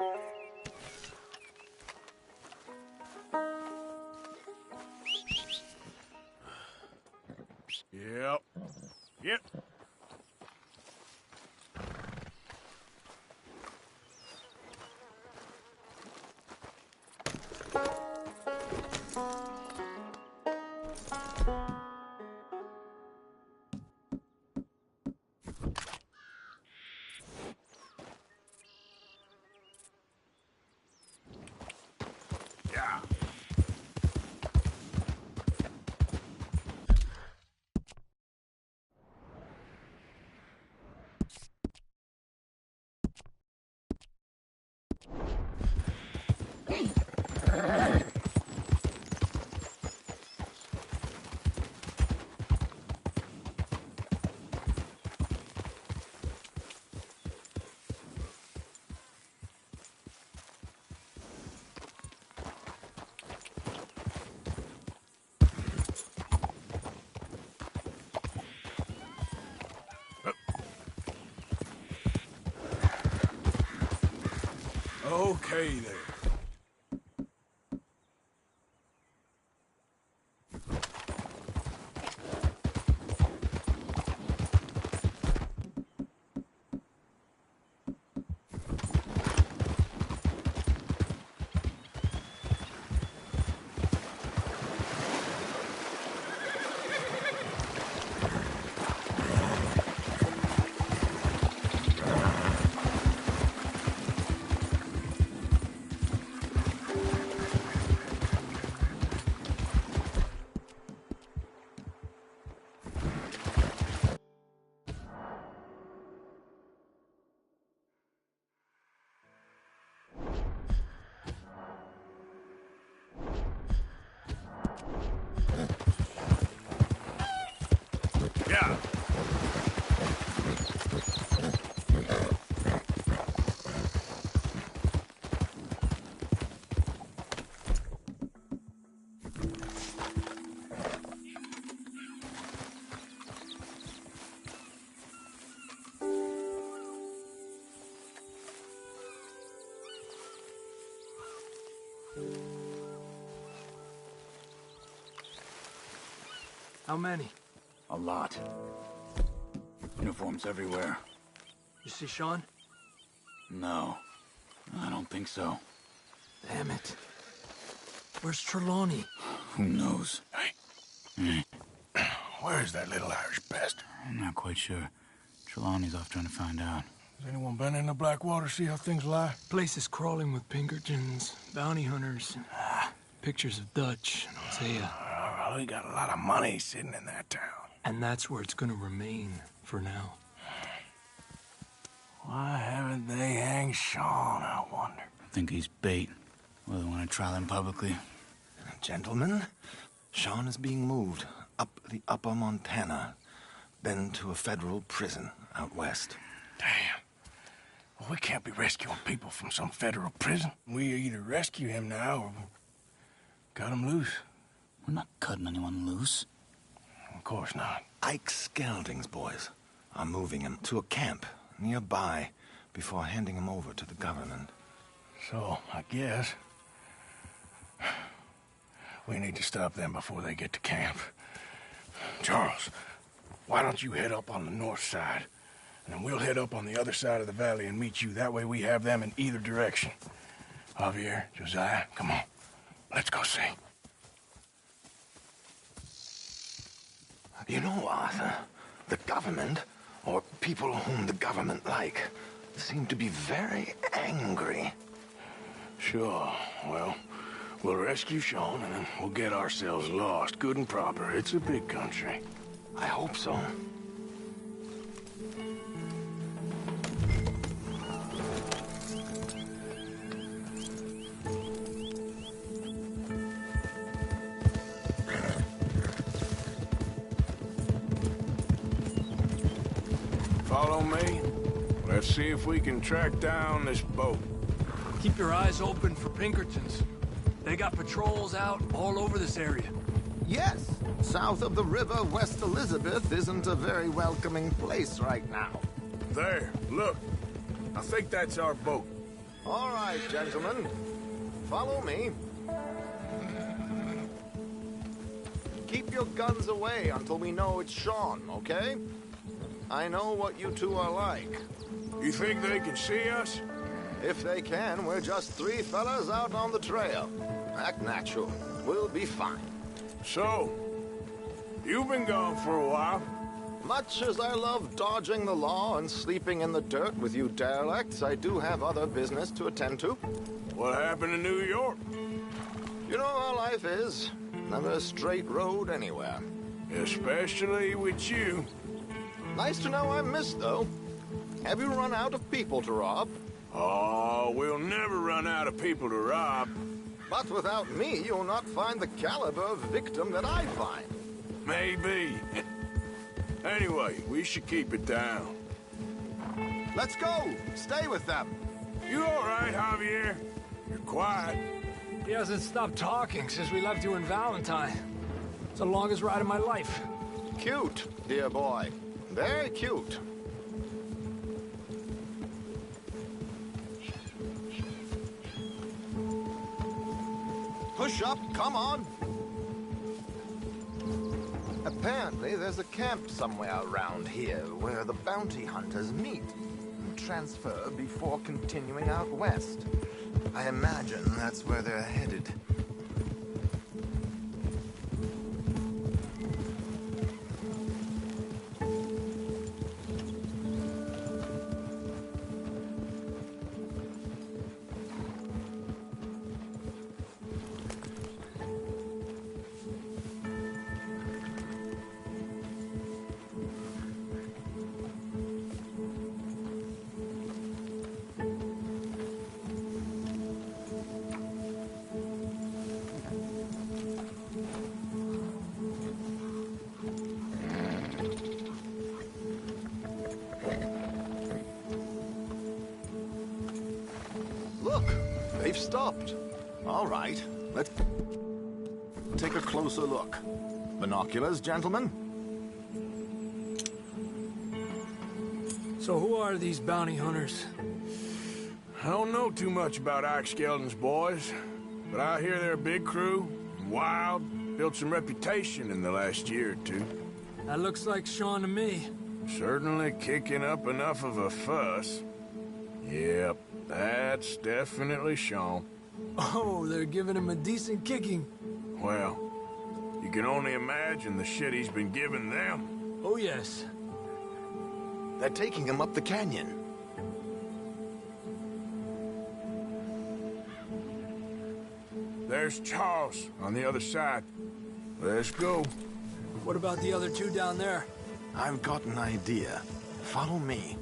Yep. Yep. Yeah. Okay, there. Yeah. How many? A lot. Uniforms everywhere. You see Sean? No, I don't think so. Damn it. Where's Trelawney? Who knows? Hey. Where's that little Irish pest? I'm not quite sure. Trelawney's off trying to find out. Has anyone been in the Blackwater, see how things lie? Place is crawling with Pinkertons, bounty hunters, pictures of Dutch and Hosea. We got a lot of money sitting in that town. And that's where it's gonna remain for now. Why haven't they hanged Sean, I wonder? I think he's bait. Well, they want to trial him publicly. Gentlemen, Sean is being moved up the upper Montana, then to a federal prison out west. Damn. Well, we can't be rescuing people from some federal prison. We either rescue him now or cut him loose. We're not cutting anyone loose. Of course not. Ike Skelding's boys are moving him to a camp nearby before handing him over to the government. So, I guess we need to stop them before they get to camp. Charles, why don't you head up on the north side, and then we'll head up on the other side of the valley and meet you. That way we have them in either direction. Javier, Josiah, come on. Let's go see. You know, Arthur, the government, or people whom the government like, seem to be very angry. Sure. Well, we'll rescue Sean, and then we'll get ourselves lost, good and proper. It's a big country. I hope so. Follow me. Let's see if we can track down this boat. Keep your eyes open for Pinkertons. They got patrols out all over this area. Yes, south of the river, West Elizabeth isn't a very welcoming place right now. There, look. I think that's our boat. All right, gentlemen. Follow me. Keep your guns away until we know it's Sean, okay? I know what you two are like. You think they can see us? If they can, we're just three fellas out on the trail. Act natural. We'll be fine. So, you've been gone for a while. Much as I love dodging the law and sleeping in the dirt with you derelicts, I do have other business to attend to. What happened in New York? You know how life is. Never a straight road anywhere. Especially with you. Nice to know I'm missed, though. Have you run out of people to rob? Oh, we'll never run out of people to rob. But without me, you'll not find the caliber of victim that I find. Maybe. Anyway, we should keep it down. Let's go! Stay with them! You all right, Javier? You're quiet. He hasn't stopped talking since we left you in Valentine. It's the longest ride of my life. Cute, dear boy. Very cute. Push up, come on! Apparently, there's a camp somewhere around here where the bounty hunters meet and transfer before continuing out west. I imagine that's where they're headed. Look, they've stopped. All right, let's take a closer look. Binoculars, gentlemen? So who are these bounty hunters? I don't know too much about Ike Skeldon's boys, but I hear they're a big crew, wild, built some reputation in the last year or two. That looks like Sean to me. Certainly kicking up enough of a fuss. Yep, that's definitely Sean. Oh, they're giving him a decent kicking. Well, you can only imagine the shit he's been giving them. Oh, yes. They're taking him up the canyon. There's Charles on the other side. Let's go. What about the other two down there? I've got an idea. Follow me.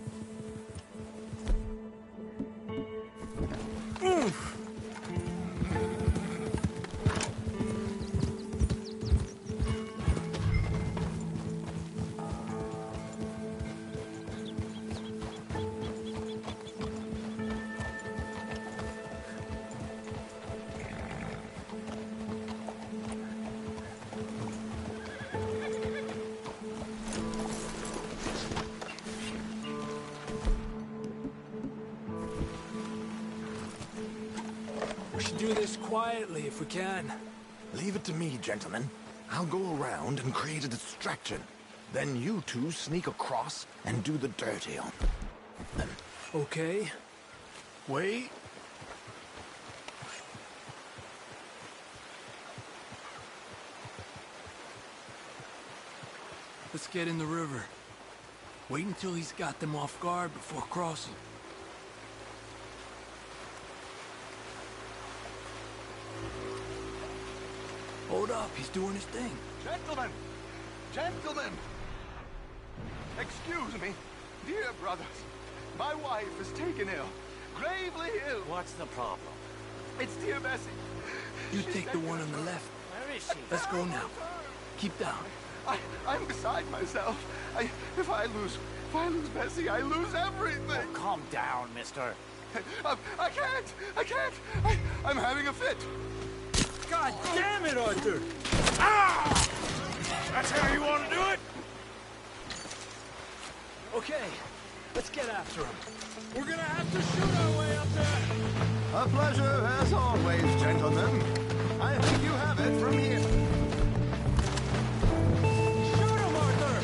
We should do this quietly if we can. Leave it to me, gentlemen. I'll go around and create a distraction. Then you two sneak across and do the dirty on them. Okay. Wait. Let's get in the river. Wait until he's got them off guard before crossing. Hold up, he's doing his thing. Gentlemen! Gentlemen! Excuse me, dear brothers. My wife is taken ill. Gravely ill. What's the problem? It's dear Bessie. You take the one on the left. Where is she? Let's go now. Keep down. I'm beside myself. If I lose Bessie, I lose everything. Calm down, mister. I can't. I'm having a fit. God damn it, Arthur! Ah! That's how you want to do it? Okay, let's get after him. We're gonna have to shoot our way up there. A pleasure as always, gentlemen. I think you have it from here. Shoot him, Arthur!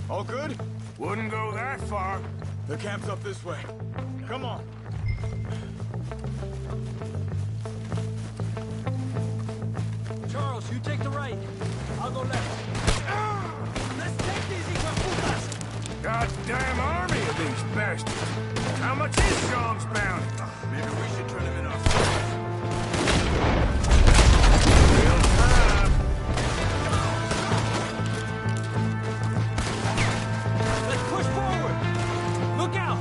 All good? Wouldn't go that far. The camp's up this way. Come on. Charles, you take the right. I'll go left. Let's take these hijueputas! Goddamn army of these bastards. How much is Sean's bounty? Maybe we should turn him in ourselves. Real time. Let's push forward! Look out!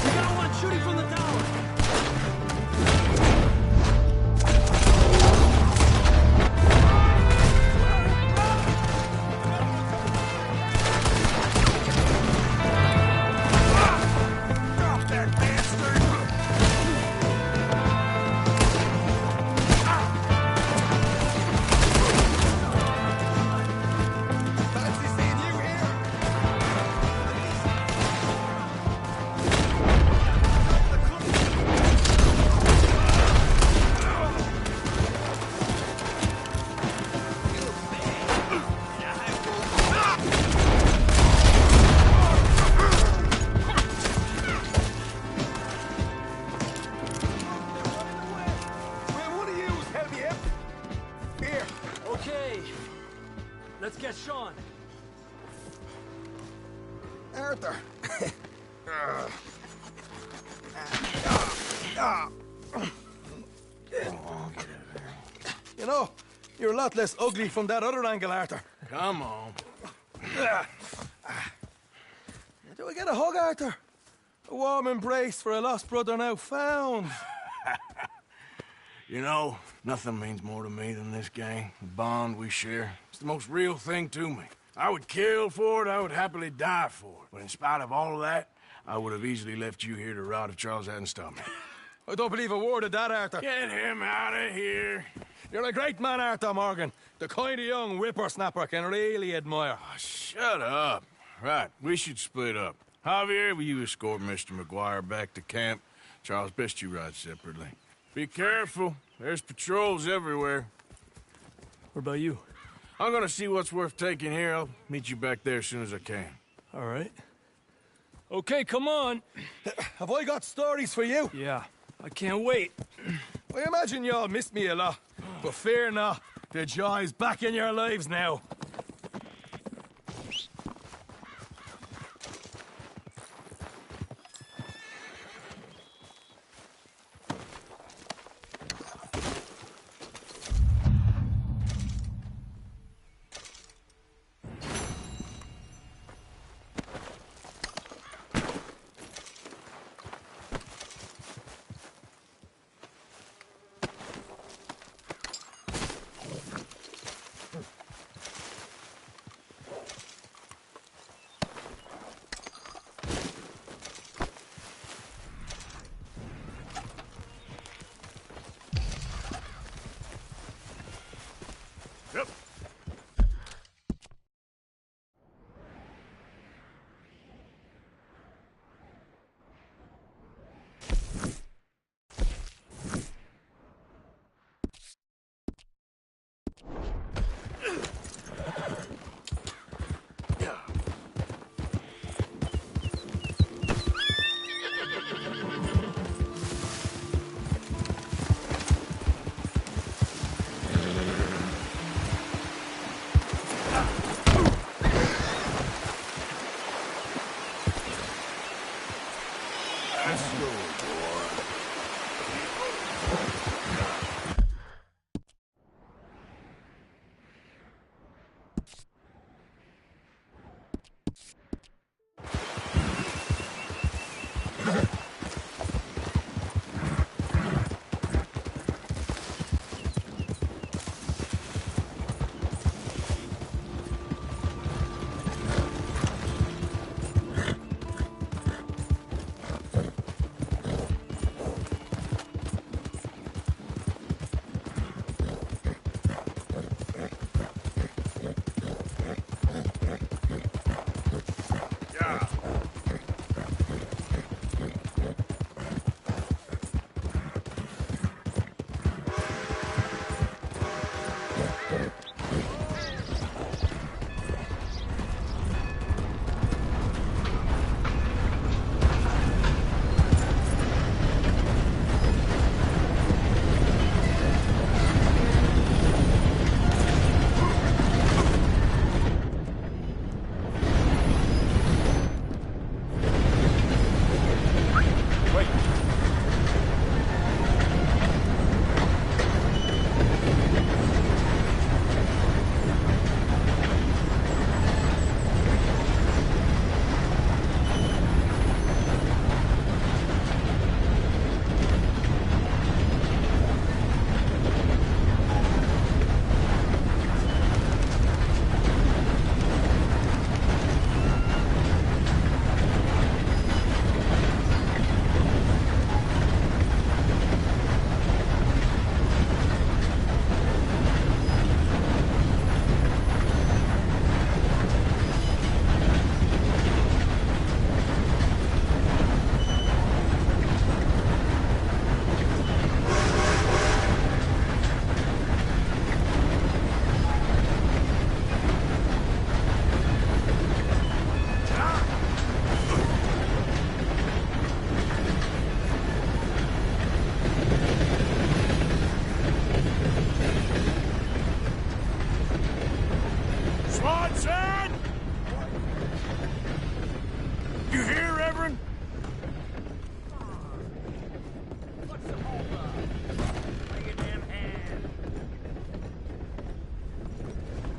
We got one shooting from the tower! Drop that bastard! Fancy seeing you here. Where one of you help me up? Here. Okay. Let's get Sean. Arthur. You know, you're a lot less ugly from that other angle, Arthur. Come on. Do we get a hug, Arthur? A warm embrace for a lost brother now found. You know, nothing means more to me than this gang, the bond we share. It's the most real thing to me. I would kill for it, I would happily die for it. But in spite of all of that, I would have easily left you here to rot if Charles hadn't stopped me. I don't believe a word of that, Arthur. Get him out of here. You're a great man, Arthur Morgan. The kind of young whippersnapper I can really admire. Oh, shut up. Right, we should split up. Javier, will you escort Mr. McGuire back to camp? Charles, best you ride separately. Be careful. There's patrols everywhere. What about you? I'm gonna see what's worth taking here. I'll meet you back there as soon as I can. All right. Okay, come on. Have I got stories for you? Yeah, I can't wait. I imagine y'all missed me a lot. But fear not, the joy's back in your lives now. Let's go, boy.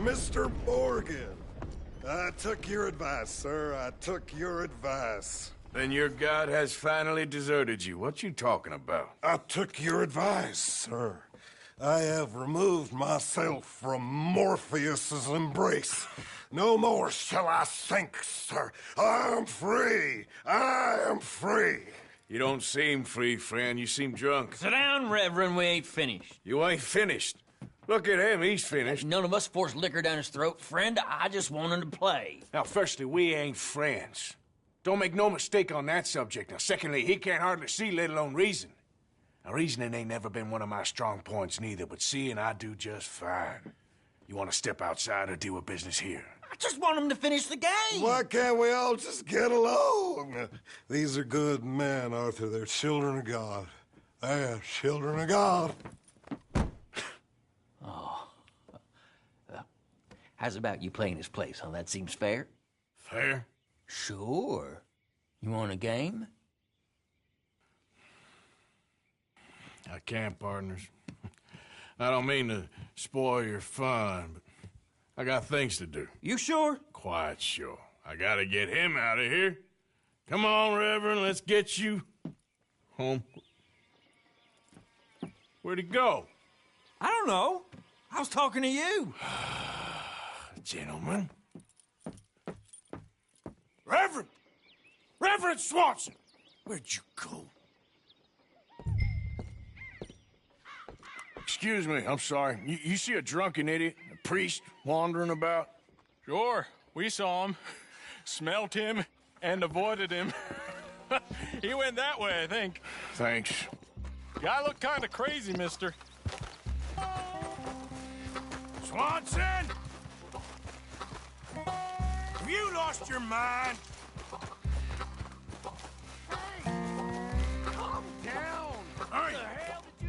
Mr. Morgan, I took your advice, sir. I took your advice. Then your god has finally deserted you. What you talking about? I took your advice, sir. I have removed myself from Morpheus's embrace. No more shall I sink, sir. I am free. I am free. You don't seem free, friend. You seem drunk. Sit down, Reverend. We ain't finished. You ain't finished. Look at him. He's finished. None of us forced liquor down his throat. Friend, I just wanted to play. Now, firstly, we ain't friends. Don't make no mistake on that subject. Now, secondly, he can't hardly see, let alone reason. Now, reasoning ain't never been one of my strong points neither, but seeing I do just fine. You want to step outside or deal with business here? I just want him to finish the game. Why can't we all just get along? These are good men, Arthur. They're children of God. They're children of God. Oh. How's about you playing his place, huh? That seems fair? Fair? Sure. You want a game? I can't, partners. I don't mean to spoil your fun, but I got things to do. You sure? Quite sure. I gotta get him out of here. Come on, Reverend, let's get you home. Where'd he go? I don't know. I was talking to you. Gentlemen. Reverend! Reverend Swanson! Where'd you go? Excuse me, I'm sorry. You see a drunken idiot, a priest, wandering about? Sure, we saw him, smelt him, and avoided him. He went that way, I think. Thanks. Guy looked kind of crazy, mister. Swanson! Have you lost your mind? Hey! Calm down! All right,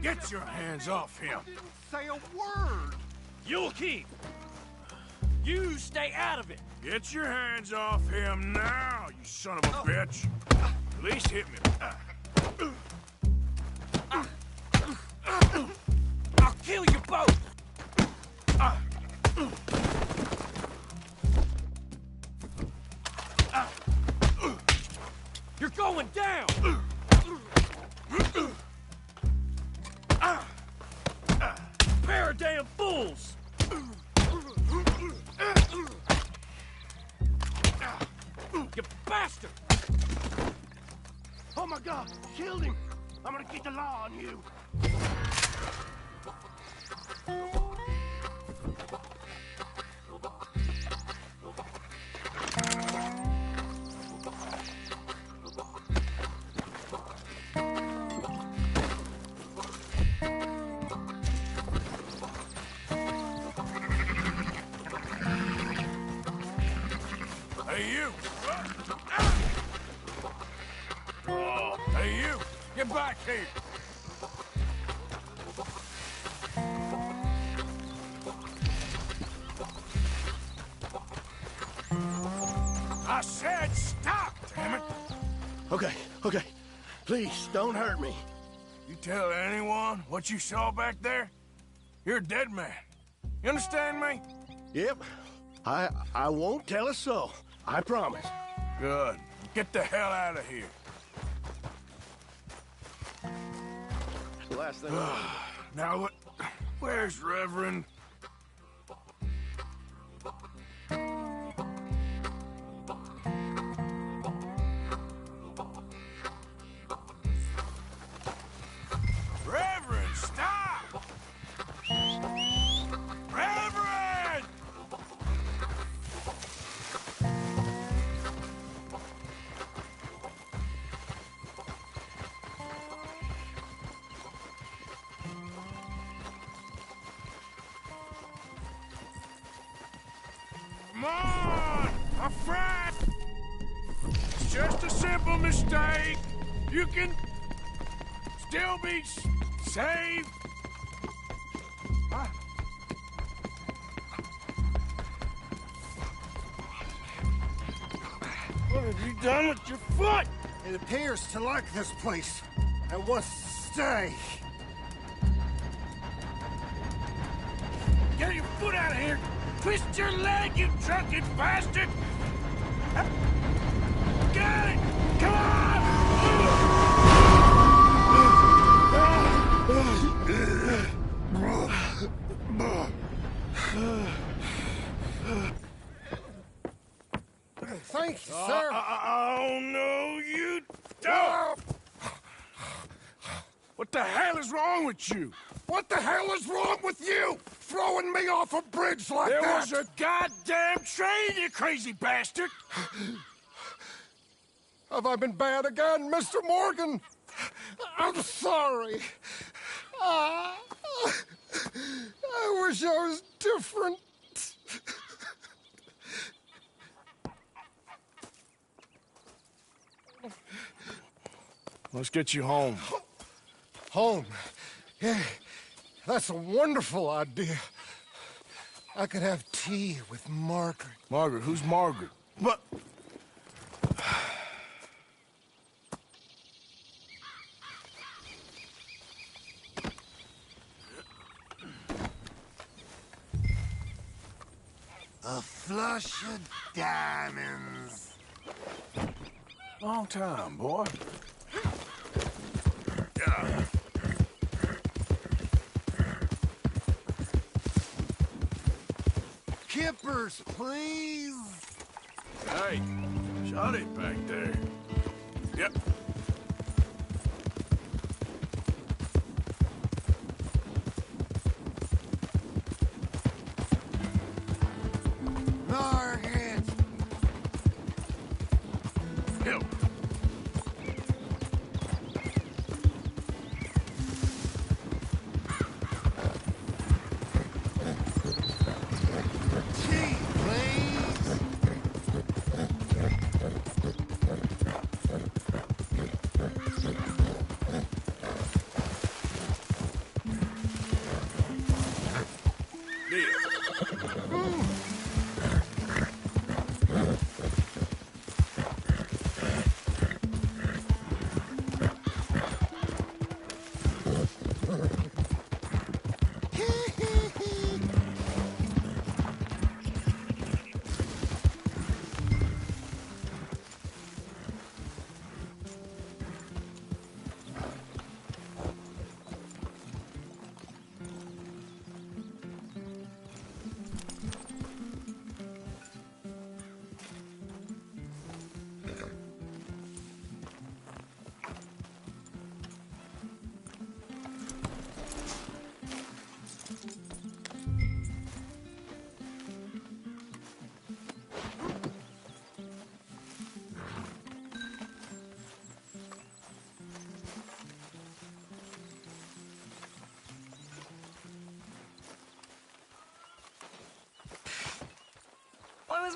get your hands off him. I didn't say a word! You'll keep. You stay out of it. Get your hands off him now, you son of a bitch. At least hit me. I'll kill you both! You're going down! Pair of damn fools! You bastard! Oh my God, killed him! I'm gonna get the law on you. Hey, you! Oh, hey, you! Get back here! I said stop, damn it! Okay, okay. Please, don't hurt me. You tell anyone what you saw back there? You're a dead man. You understand me? Yep. I won't tell a soul. I promise. Good. Get the hell out of here. The last thing. Now, where's Reverend? Reverend, stop! Reverend! Come on! A friend! It's just a simple mistake. You can still be saved. What have you done with your foot? It appears to like this place and wants to stay. Get your foot out of here! Twist your leg, you drunken bastard! Get it! Come Thank you, sir. Oh, no, you don't! What the hell is wrong with you? What the hell is wrong with you? Throwing me off a bridge like There that? was a goddamn train, you crazy bastard! Have I been bad again, Mr. Morgan? I'm sorry. I wish I was different. Let's get you home. Home? Yeah, that's a wonderful idea. I could have tea with Margaret. Margaret? Who's Margaret? What? A flush of diamonds. Long time, boy. Kippers, please. Hey, shut it back there. Yep. Margaret. Help. Tea, please.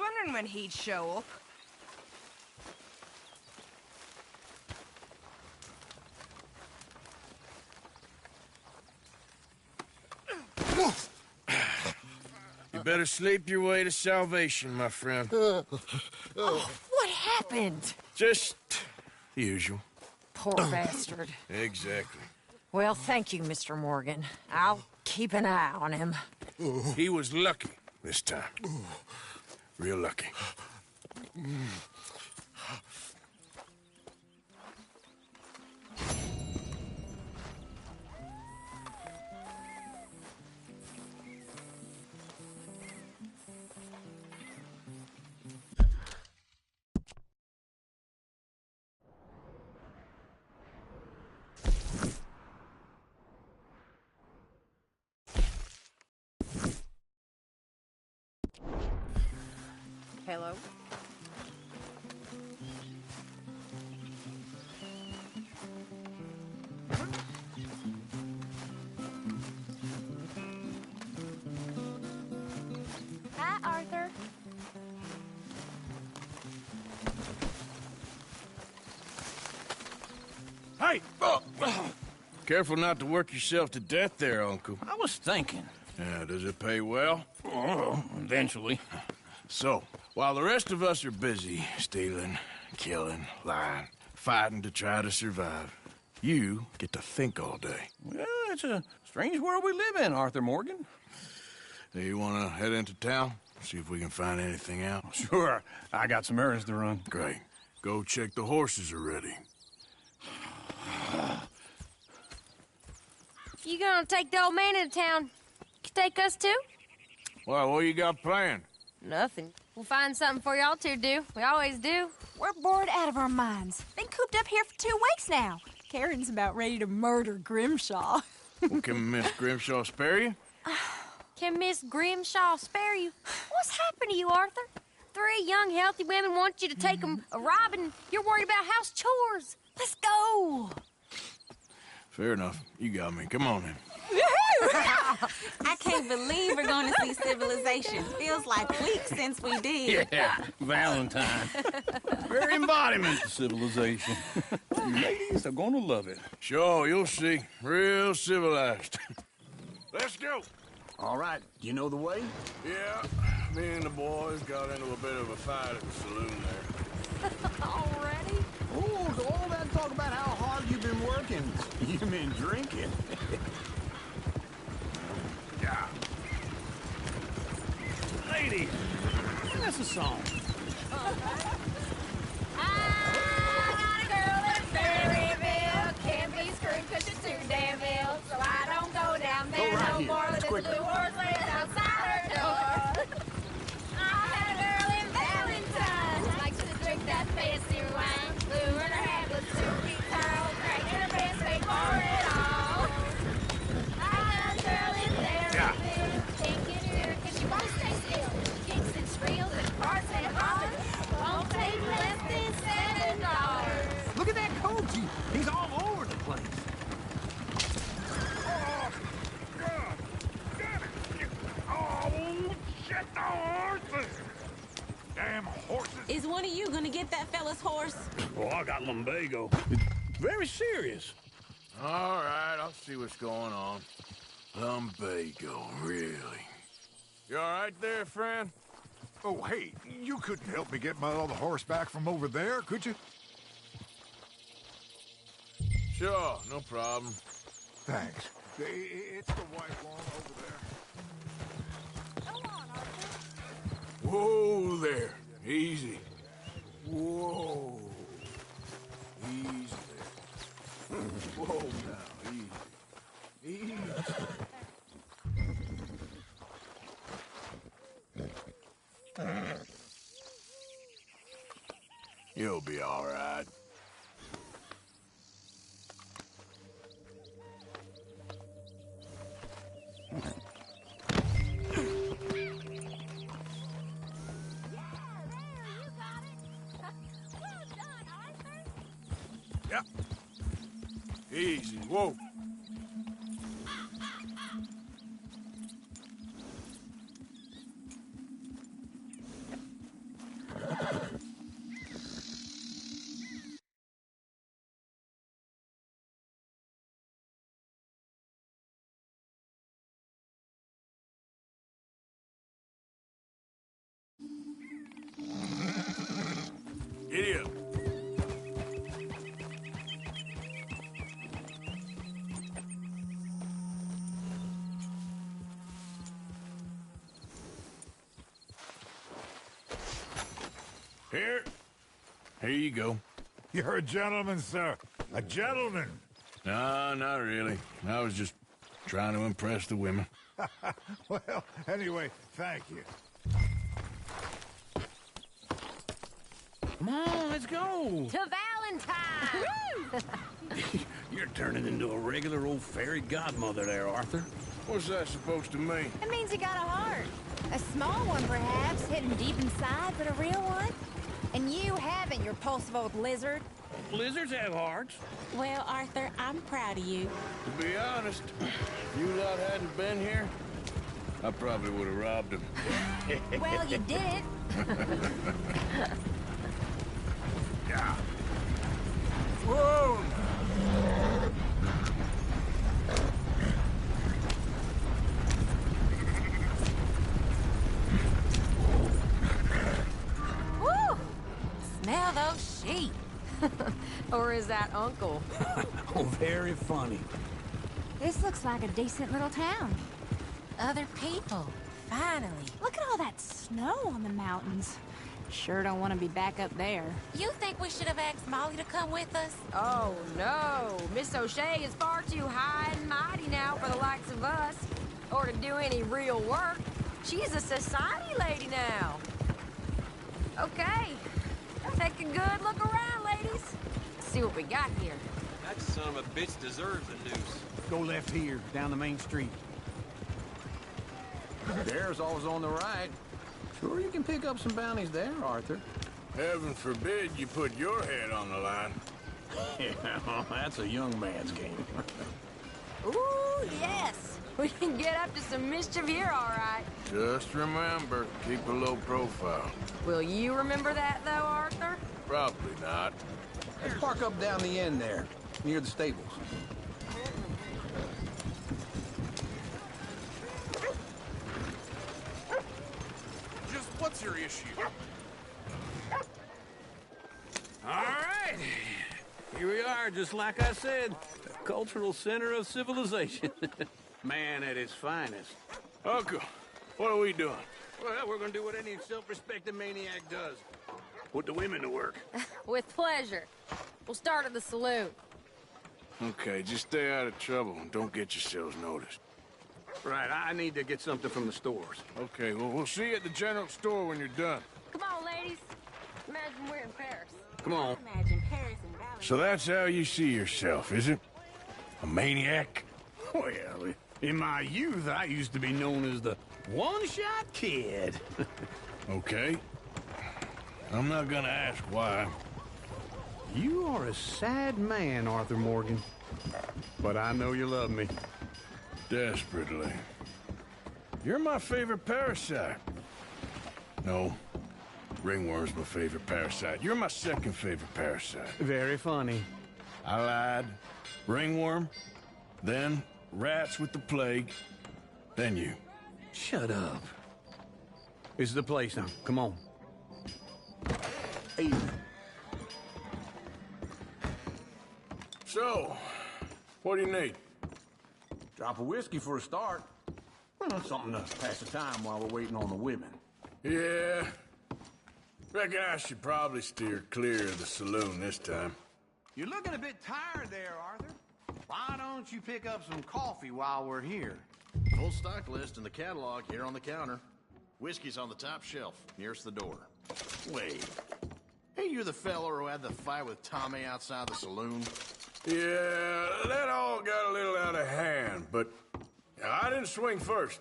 wondering when he'd show up. You better sleep your way to salvation, my friend. Oh, what happened? Just the usual. Poor bastard. Exactly. Well, thank you, Mr. Morgan. I'll keep an eye on him. He was lucky this time. Real lucky. Hello? Hi, Arthur. Hey! Careful not to work yourself to death there, Uncle. I was thinking. Yeah, does it pay well? Oh, eventually. So, while the rest of us are busy stealing, killing, lying, fighting to try to survive, you get to think all day. Well, it's a strange world we live in, Arthur Morgan. Hey, you want to head into town? See if we can find anything out? Sure. I got some errands to run. Great. Go check the horses are ready. You gonna take the old man into town? You take us too? Well, what you got planned? Nothing. We'll find something for y'all to do. We always do. We're bored out of our minds. Been cooped up here for 2 weeks now. Karen's about ready to murder Grimshaw. Well, can Miss Grimshaw spare you? Can Miss Grimshaw spare you? What's happened to you, Arthur? 3 young, healthy women want you to take them a robbing. You're worried about house chores. Let's go. Fair enough. You got me. Come on, then. I can't believe we're going to see civilization. Feels like weeks since we did. Yeah, Valentine. Very embodiment of civilization. Ladies are gonna love it. Sure, you'll see. Real civilized. Let's go. All right, you know the way? Yeah, me and the boys got into a bit of a fight at the saloon there. Already? Oh, so all that talk about how hard you've been working. You've been drinking. Yeah. Ladies, sing us a song. I got a girl in Berryville. Can't be screwed 'cause she's too damn ill. So I don't go down there right no here. more. It's There's a quicker. blue horse laying outside her door. I had a girl in Valentine. Likes to drink that fancy wine. Blue in her hand with 2 feet tall. Cranking her pants, paid for it all. I got a girl in Berryville. Can't get her 'cause she won't stay still. Kicks and squeals and parts and hollers. Won't take less than $7. Look at that coach. He's all over the place. Oh, shit, the horses! Damn horses! Is one of you going to get that fella's horse? Oh, I got lumbago. It's very serious. All right, I'll see what's going on. Lumbago, really? You all right there, friend? Oh, hey, you couldn't help me get my other horse back from over there, could you? Sure, no problem. Thanks. It's the white one over there. Go on, Arthur. Whoa there. Easy. Whoa. Easy there. Whoa now, easy. Easy. You'll be all right. Yep. Easy. Whoa. Giddy up. Here you go. You're a gentleman, sir. A gentleman. No, not really. I was just trying to impress the women. Well, anyway, thank you. Come on, let's go. To Valentine! You're turning into a regular old fairy godmother there, Arthur. What's that supposed to mean? It means you got a heart. A small one, perhaps, hidden deep inside, but a real one. And you haven't, you repulsive old lizard. Lizards have hearts. Well, Arthur, I'm proud of you. To be honest, if you lot hadn't been here, I probably would have robbed him. Well, you did it. Yeah. Whoa! Woo! Smell those sheep. Or is that Uncle? Oh, very funny. This looks like a decent little town. Other people. Finally. Look at all that snow on the mountains. Sure don't want to be back up there. You think we should have asked Molly to come with us? Oh, no. Miss O'Shea is far too high and mighty now for the likes of us. Or to do any real work. She's a society lady now. Okay. Take a good look around, ladies. See what we got here. That son of a bitch deserves a noose. Go left here, down the main street. There's always on the right. Sure you can pick up some bounties there, Arthur. Heaven forbid you put your head on the line. Yeah, that's a young man's game. Ooh, yes. We can get up to some mischief here, all right. Just remember, keep a low profile. Will you remember that, though, Arthur? Probably not. Let's park up down the end there, near the stables. Just what's your issue? All right. Here we are, just like I said. The cultural center of civilization. Man at its finest. Uncle, what are we doing? Well, we're gonna do what any self-respecting maniac does. Put the women to work. With pleasure. We'll start at the saloon. Okay, just stay out of trouble and don't get yourselves noticed. Right, I need to get something from the stores. Okay, well, we'll see you at the general store when you're done. Come on, ladies. Imagine we're in Paris. Come on. Imagine Paris and Valley. So that's how you see yourself, is it? A maniac? Well, in my youth, I used to be known as the one-shot kid. Okay. I'm not gonna ask why. You are a sad man, Arthur Morgan. But I know you love me. Desperately. You're my favorite parasite. No. Ringworm's my favorite parasite. You're my second favorite parasite. Very funny. I lied. Ringworm, then rats with the plague, then you. Shut up. This is the place now. Come on. Hey. So, what do you need? Drop of whiskey for a start. Well, something to pass the time while we're waiting on the women. Yeah. Reckon I should probably steer clear of the saloon this time. You're looking a bit tired there, Arthur. Why don't you pick up some coffee while we're here? Full stock list in the catalog here on the counter. Whiskey's on the top shelf, nearest the door. Wait. Hey, you're the fellow who had the fight with Tommy outside the saloon? Yeah, that all got a little out of hand, but I didn't swing first.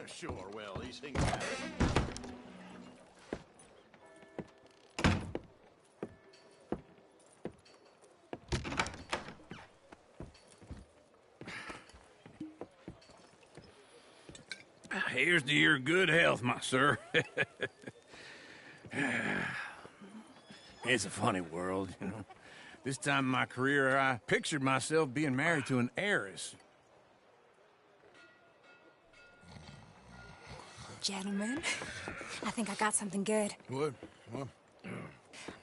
Sure, well, these things happen. Here's to your good health, my sir. It's a funny world, you know. This time in my career, I pictured myself being married to an heiress. Gentlemen, I think I got something good. What?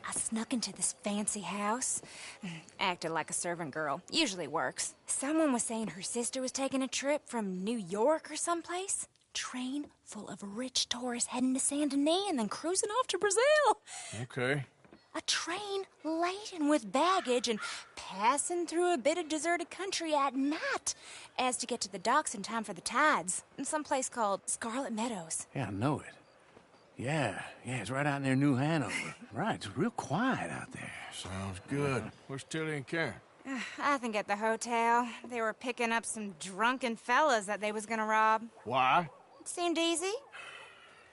I snuck into this fancy house. Acted like a servant girl. Usually works. Someone was saying her sister was taking a trip from New York or someplace. Train full of rich tourists heading to Saint Denis and then cruising off to Brazil. Okay. A train laden with baggage and passing through a bit of deserted country at night as to get to the docks in time for the tides in some place called Scarlet Meadows. Yeah, I know it. Yeah, it's right out near New Hanover. Right, it's real quiet out there. Sounds good. Where's Tilly and Karen? I think at the hotel. They were picking up some drunken fellas that they was gonna rob. Why? It seemed easy.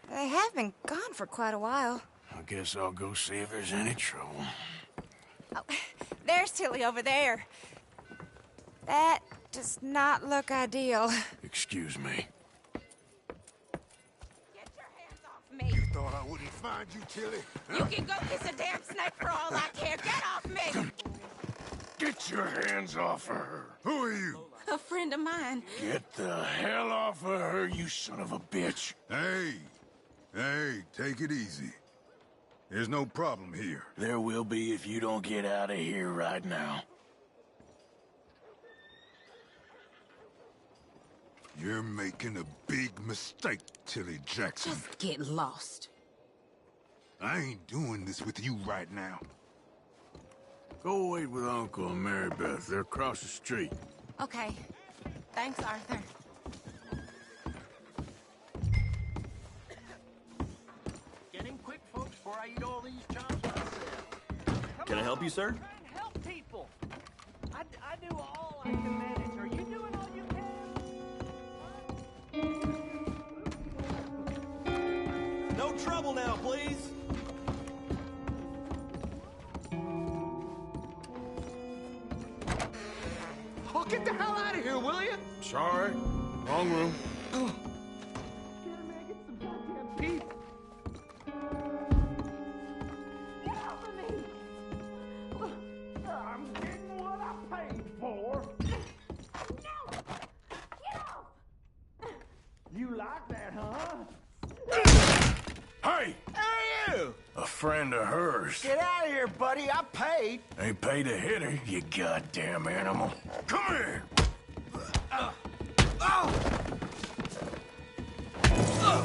They have been gone for quite a while. I guess I'll go see if there's any trouble. Oh, there's Tilly over there. That does not look ideal. Excuse me. Get your hands off me. You thought I wouldn't find you, Tilly? You can go kiss a damn snake for all I care. Get off me! Get your hands off of her. Who are you? A friend of mine. Get the hell off of her, you son of a bitch. Hey, take it easy. There's no problem here. There will be if you don't get out of here right now. You're making a big mistake, Tilly Jackson. Just get lost. I ain't doing this with you right now. Go wait with Uncle and Mary Beth. They're across the street. Okay. Thanks, Arthur. Get in quick, folks, before I eat all these chops myself. Can I help you, sir? Help people. I do all I can manage. Are you doing all you can? No trouble now, please. Oh, get the hell out of here, will you? Sorry. Wrong room. Pete. I'm getting what I paid for. No! Get off! You like that, huh? Hey! Hey, you! A friend of hers. Get out of here, buddy. I paid. Ain't paid to hit her, you goddamn animal. Come here!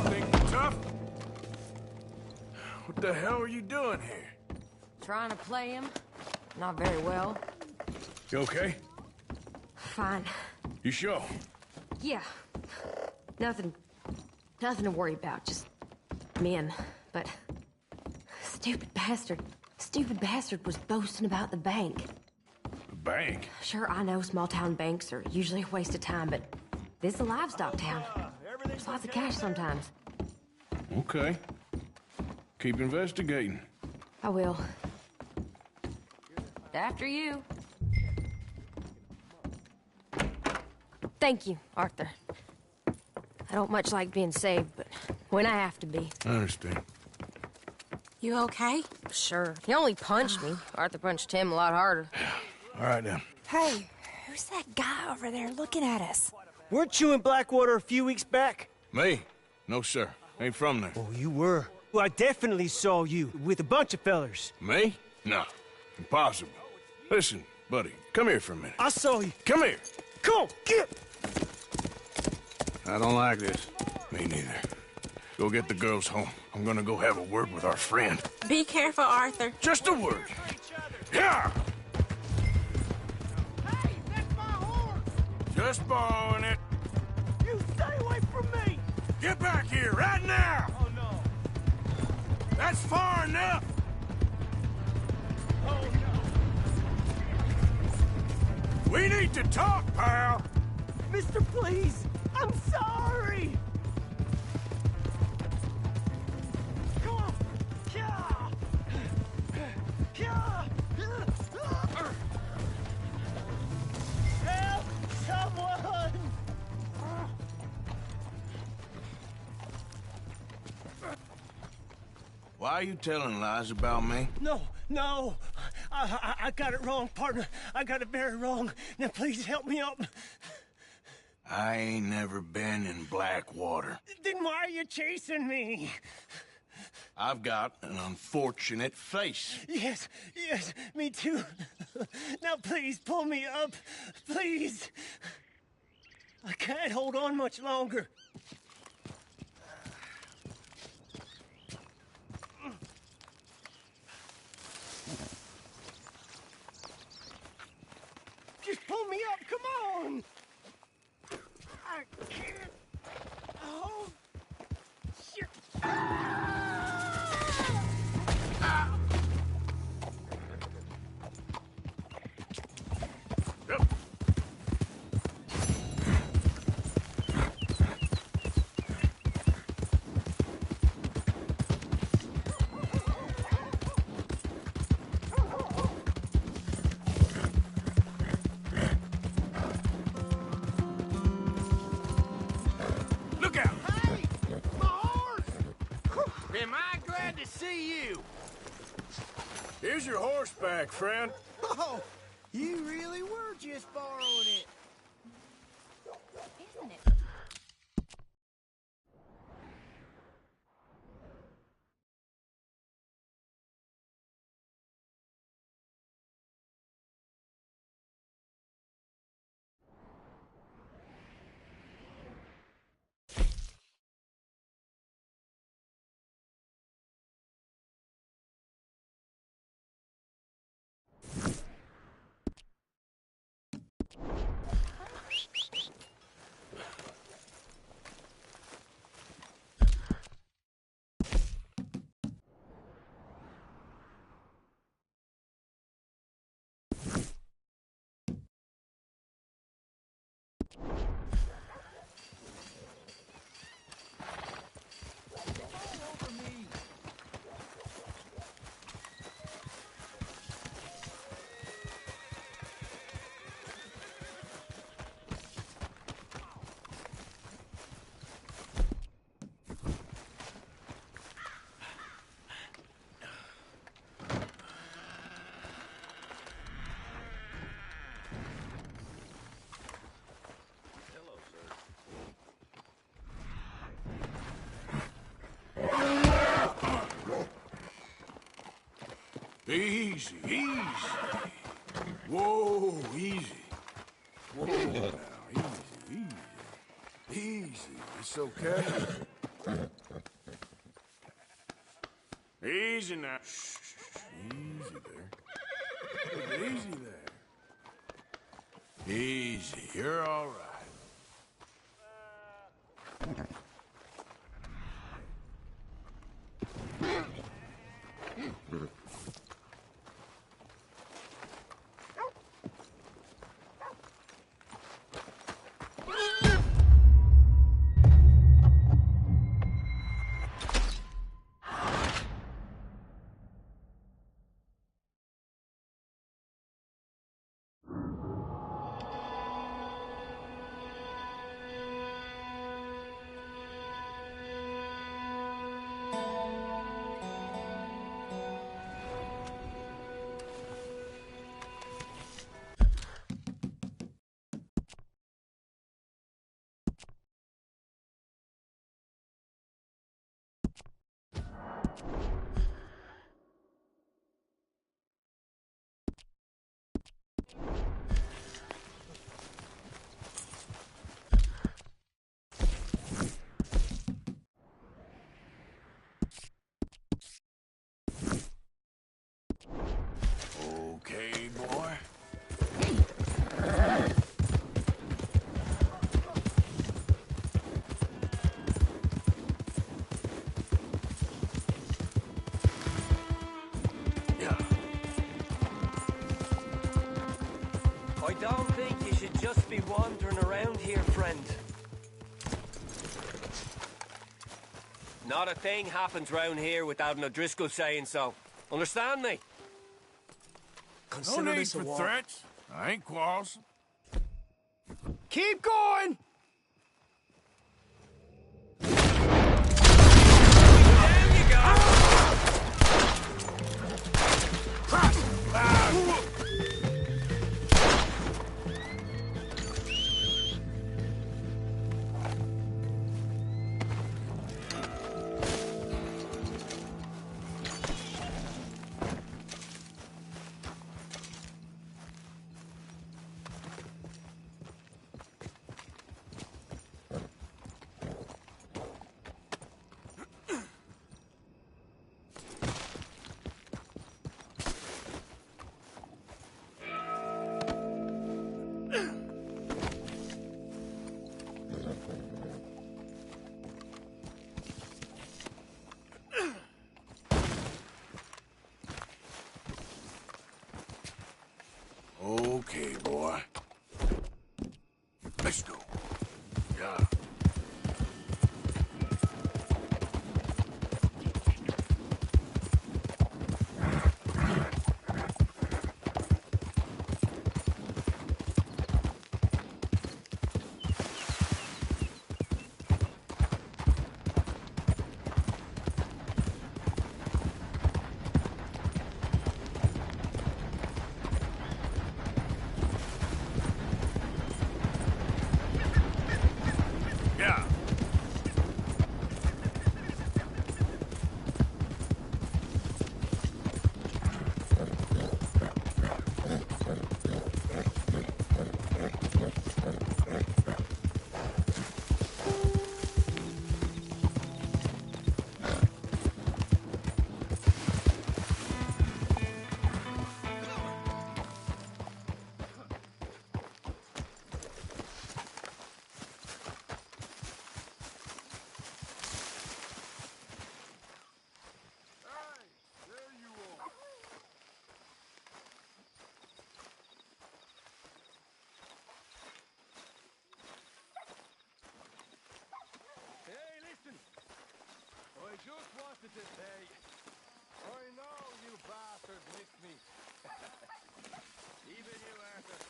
Think you're tough? What the hell are you doing here? Trying to play him. Not very well. You okay? Fine. You sure? Yeah. Nothing to worry about. Just men. But stupid bastard was boasting about the bank. The bank? Sure, I know small town banks are usually a waste of time, but this is a livestock town. There's lots of cash sometimes. Okay. Keep investigating. I will. After you. Thank you, Arthur. I don't much like being saved, but when I have to be. I understand. You okay? Sure. He only punched me. Arthur punched him a lot harder. All right, then. Hey, who's that guy over there looking at us? Weren't you in Blackwater a few weeks back? Me? No, sir. Ain't from there. Oh, you were. Well, I definitely saw you with a bunch of fellers. Me? No. Impossible. Listen, buddy, come here for a minute. I saw you. Come here. Come on, get! I don't like this. Me neither. Go get the girls home. I'm gonna go have a word with our friend. Be careful, Arthur. Just a word. Yeah! Hey, that's my horse! Just borrowing it. You stay away from me! Get back here right now! Oh, no. That's far enough! Oh, no. We need to talk, pal! Mister, please! I'm sorry! Come on! Help someone! Why are you telling lies about me? No. I got it wrong, partner. I got it very wrong. Now, please help me up. I ain't never been in Blackwater. Then why are you chasing me? I've got an unfortunate face. Yes, yes, me too. Now please, pull me up. Please. I can't hold on much longer. Just pull me up, come on! I can't. Oh, shit. Here's your horseback, friend. Oh, you really were just borrowing it. Isn't it? Easy, easy. Whoa, easy. Whoa, now, easy, easy. Easy, it's okay. Easy now. Shh, easy there. Easy there. Easy, you're all right. Okay, boy. I don't think you should just be wandering around here, friend. Not a thing happens round here without an O'Driscoll saying so. Understand me? No need for threats. I ain't quarrelsome. Keep going! Okay, boy. Let's go. Yeah. I just wanted to say, I know you bastards missed me. Even you, Arthur.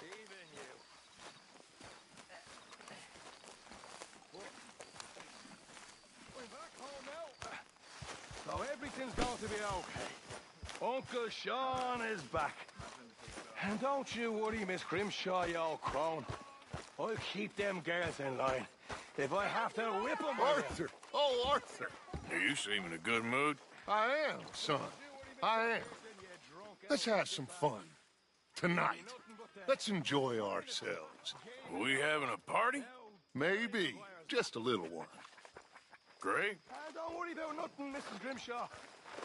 Even you. We're back home now. So everything's going to be okay. Uncle Sean is back. And don't you worry, Miss Grimshaw, you old crone. I'll keep them girls in line. If I have to whip them, Arthur! Oh, Arthur! You seem in a good mood. I am, son. I am. Let's have some fun. Tonight. Let's enjoy ourselves. Are we having a party? Maybe. Just a little one. Great. Don't worry about nothing, Mrs. Grimshaw.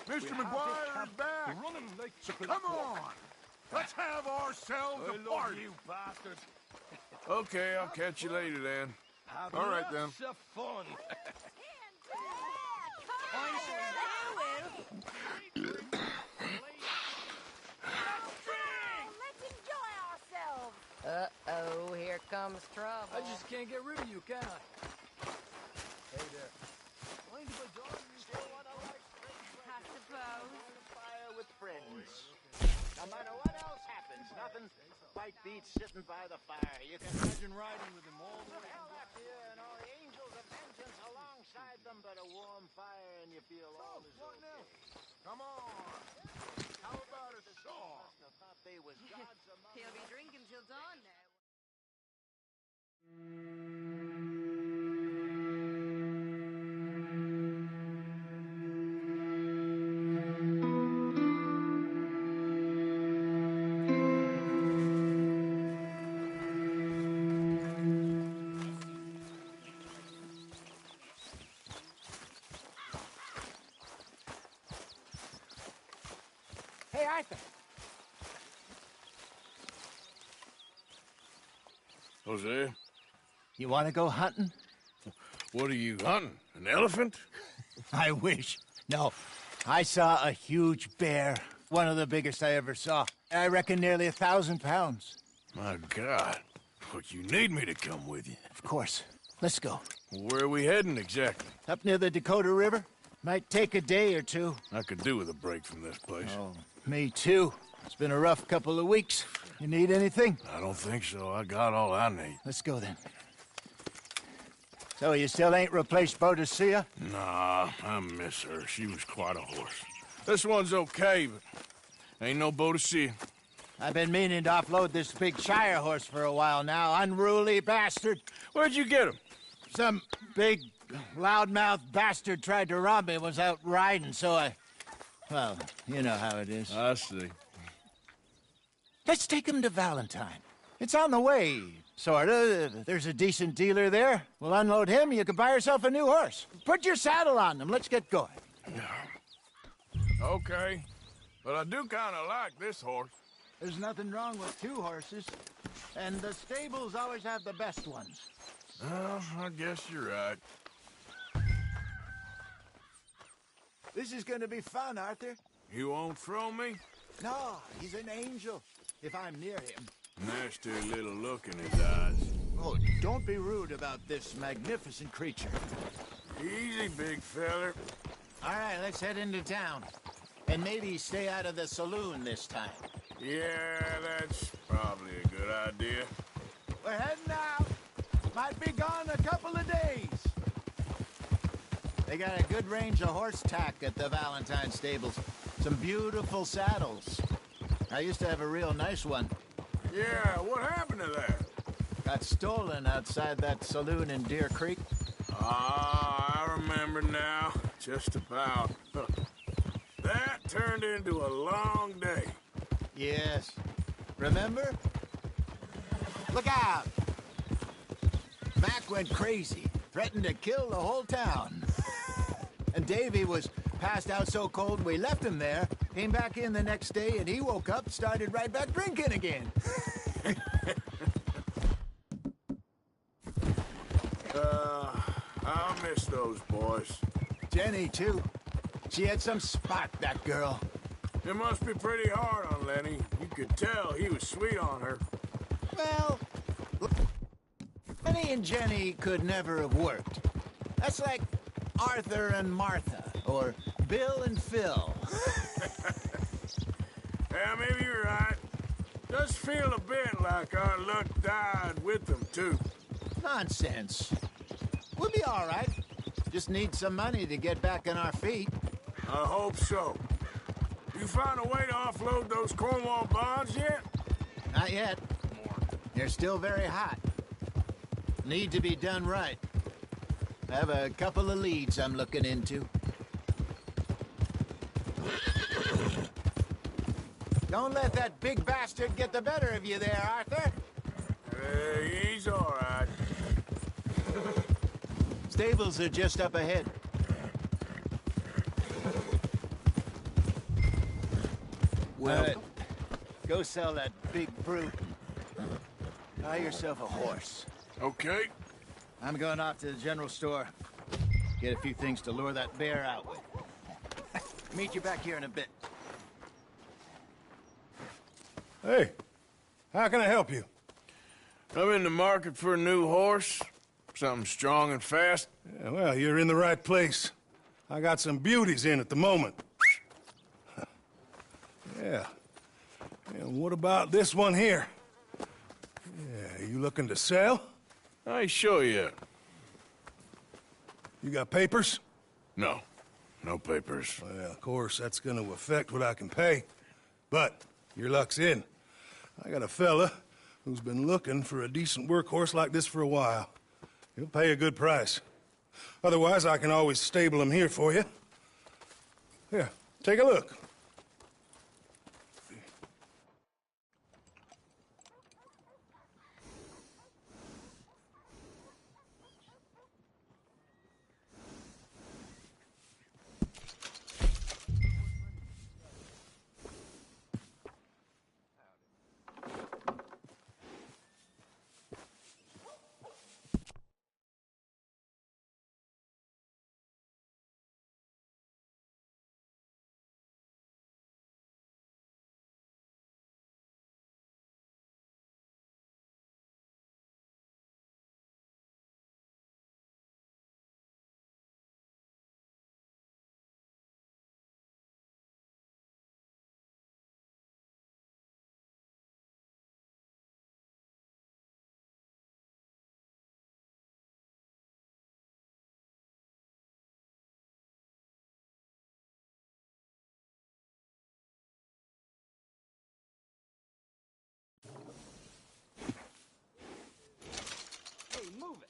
Mr. McGuire is back. Running like So come on. Let's have ourselves a party. You bastards. Okay, I'll catch you later then. Have All right, lots of fun. Let's enjoy ourselves. Uh-oh, here comes trouble. I just can't get rid of you, can I? Hey there. I suppose. Fire with friends. No matter what else happens, nothing quite beats sitting by the fire. You can Imagine riding with him all the way. hell after you and all the angels of vengeance alongside them, but a warm fire and you feel all is okay. Come on. How about a song? Must have thought they was gods among He'll be drinking till dawn now. Hey, Arthur. Jose, You want to go hunting? what are you hunting? An elephant? I wish. No, I saw a huge bear. One of the biggest I ever saw. I reckon nearly 1,000 pounds. My God. But you need me to come with you. Of course. Let's go. Where are we heading exactly? Up near the Dakota River. Might take a day or two. I could do with a break from this place. Oh, me too. It's been a rough couple of weeks. You need anything? I don't think so. I got all I need. Let's go then. So you still ain't replaced Boadicea? Nah, I miss her. She was quite a horse. This one's okay, but ain't no Boadicea. I've been meaning to offload this big Shire horse for a while now. Unruly bastard. Where'd you get him? Some big, loudmouth bastard tried to rob me and was out riding, so I... Well, you know how it is. I see. Let's take him to Valentine. It's on the way, sorta. There's a decent dealer there. We'll unload him, you can buy yourself a new horse. Put your saddle on him, let's get going. Okay, but I do kind of like this horse. There's nothing wrong with two horses, and the stables always have the best ones. Well, I guess you're right. This is gonna be fun, Arthur. You won't throw me? No, he's an angel. if I'm near him. Nasty little look in his eyes. Oh, don't be rude about this magnificent creature. Easy, big feller. All right, let's head into town. And maybe stay out of the saloon this time. Yeah, that's probably a good idea. We're heading out. Might be gone a couple of days. They got a good range of horse tack at the Valentine stables. Some beautiful saddles. I used to have a real nice one. Yeah, what happened to that? Got stolen outside that saloon in Deer Creek. Ah, I remember now. Just about. That turned into a long day. Yes. Remember? Look out! Mac went crazy, threatened to kill the whole town. And Davy was passed out so cold we left him there, came back in the next day, and he woke up, started right back drinking again. I'll miss those boys. Jenny, too. She had some spot, that girl. It must be pretty hard on Lenny. You could tell he was sweet on her. Well, Lenny and Jenny could never have worked. That's like Arthur and Martha, or Bill and Phil. Yeah, maybe you're right. Does feel a bit like our luck died with them, too. Nonsense. We'll be all right. Just need some money to get back on our feet. I hope so. You found a way to offload those Cornwall bonds yet? Not yet. They're still very hot. Need to be done right. I have a couple of leads I'm looking into. Don't let that big bastard get the better of you there, Arthur. He's all right. Stables are just up ahead. Well, go sell that big brute. Buy yourself a horse. Okay. I'm going off to the general store. Get a few things to lure that bear out with. Meet you back here in a bit. Hey, how can I help you? I'm in the market for a new horse. Something strong and fast. Yeah, well, you're in the right place. I got some beauties in at the moment. Yeah. And what about this one here? Yeah, you looking to sell? I ain't sure yet. You got papers? No. No papers. Well, of course, that's gonna affect what I can pay. But your luck's in. I got a fella who's been looking for a decent workhorse like this for a while. He'll pay a good price. Otherwise, I can always stable him here for you. Here, take a look. Move it.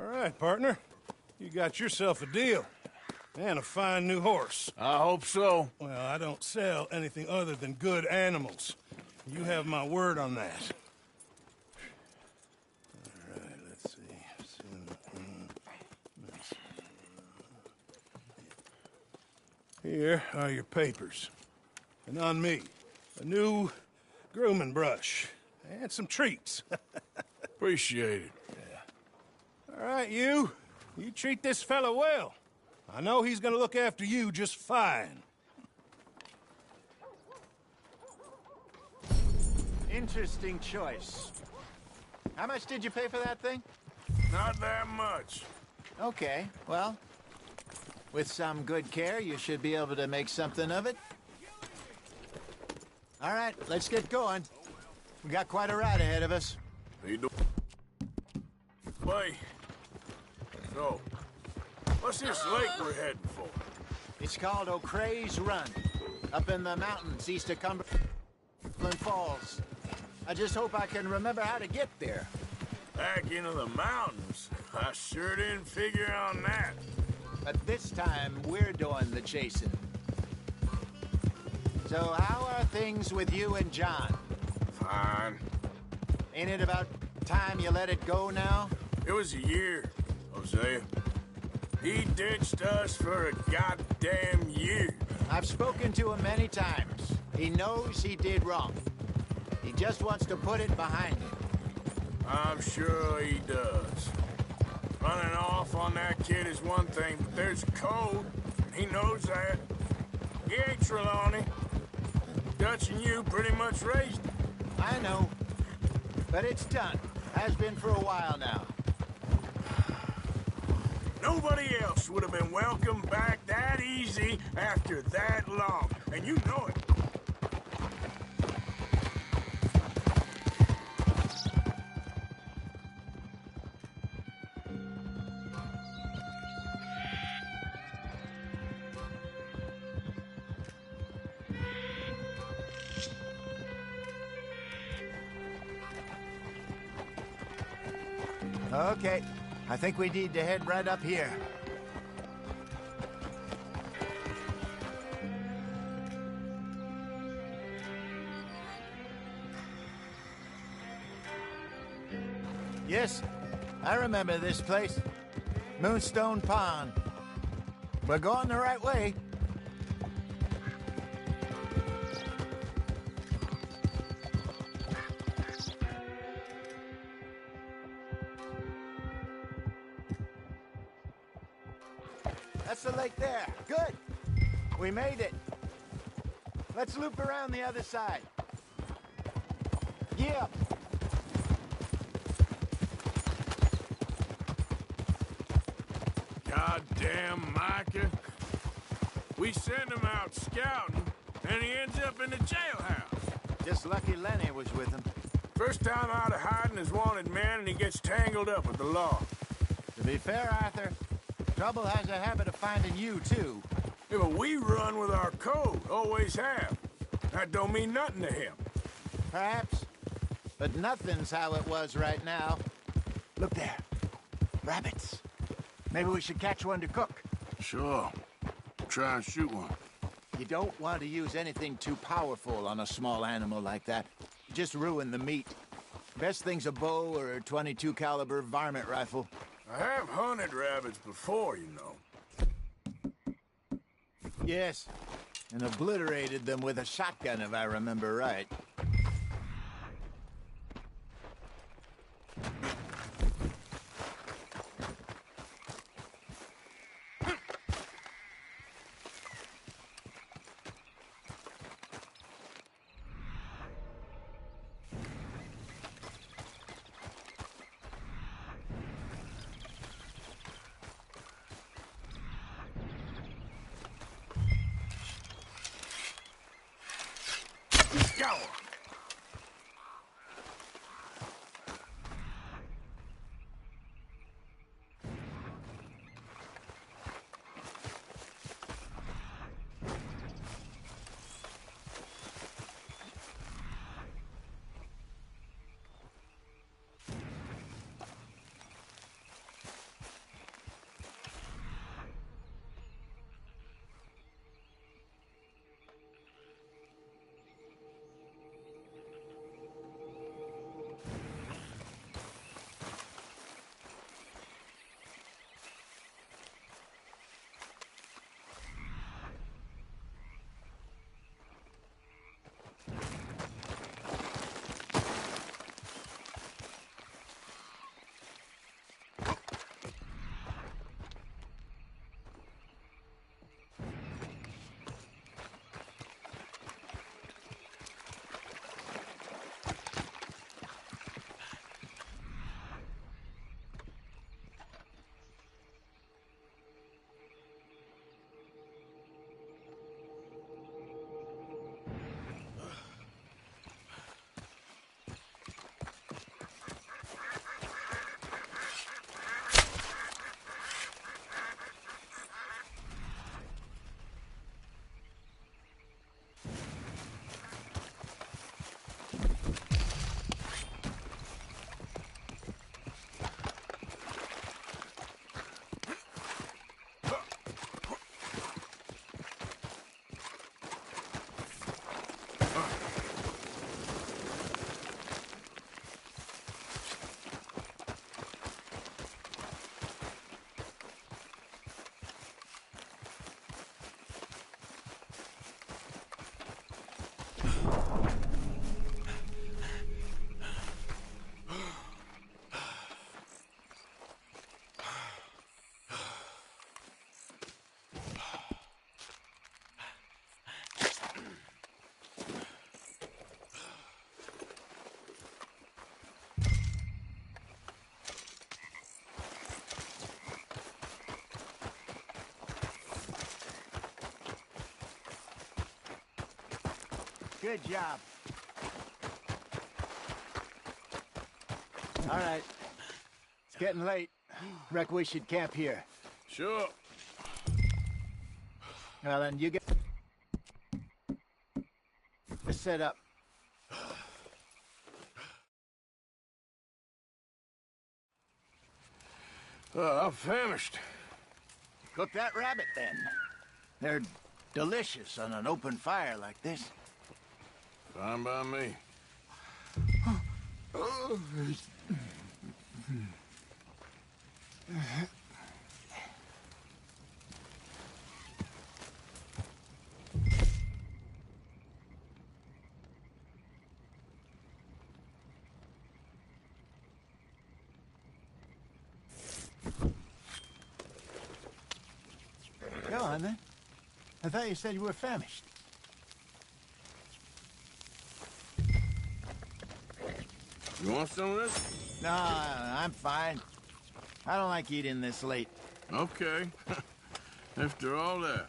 All right, partner. You got yourself a deal. And a fine new horse. I hope so. Well, I don't sell anything other than good animals. You have my word on that. All right, let's see. Here are your papers. And on me, a new grooming brush and some treats. Appreciate it. Yeah. All right, you treat this fella well. I know he's gonna look after you just fine. Interesting choice. How much did you pay for that thing? Not that much. Okay, well, with some good care, you should be able to make something of it. All right, let's get going. We got quite a ride ahead of us. Hey, so, what's this lake we're heading for? It's called O'Creagh's Run, up in the mountains east of Cumberland Falls. I just hope I can remember how to get there. Back into the mountains? I sure didn't figure on that. But this time, we're doing the chasing. So how are things with you and John? Fine. Ain't it about time you let it go now? It was a year, Hosea. He ditched us for a goddamn year. I've spoken to him many times. He knows he did wrong. He just wants to put it behind him. I'm sure he does. Running off on that kid is one thing, but there's code. He knows that. He ain't Trelawney. Dutch and you pretty much raised him. I know. But it's done. Has been for a while now. Nobody else would have been welcomed back that easy after that long. And you know it. Okay, I think we need to head right up here. Yes, I remember this place. Moonstone Pond. We're going the right way. That's the lake there. Good. We made it. Let's loop around the other side. Yeah. Goddamn Micah. We send him out scouting, and he ends up in the jailhouse. Just lucky Lenny was with him. First time out of hiding as wanted man, and he gets tangled up with the law. To be fair, Arthur, trouble has a habit of finding you, too. Yeah, but we run with our code, always have. That don't mean nothing to him. Perhaps, but nothing's how it was right now. Look there. Rabbits. Maybe we should catch one to cook. Sure. Try and shoot one. You don't want to use anything too powerful on a small animal like that. Just ruin the meat. Best thing's a bow or a .22 caliber varmint rifle. I have hunted rabbits before, you know. Yes, and obliterated them with a shotgun, if I remember right. Go! Good job. All right. It's getting late. Reckon we should camp here. Sure. Well, then you get... Let's set up. I'm famished. Cook that rabbit, then. They're delicious on an open fire like this. Fine by me. Go on, then. I thought you said you were famished. You want some of this? No, I'm fine. I don't like eating this late. Okay. After all that.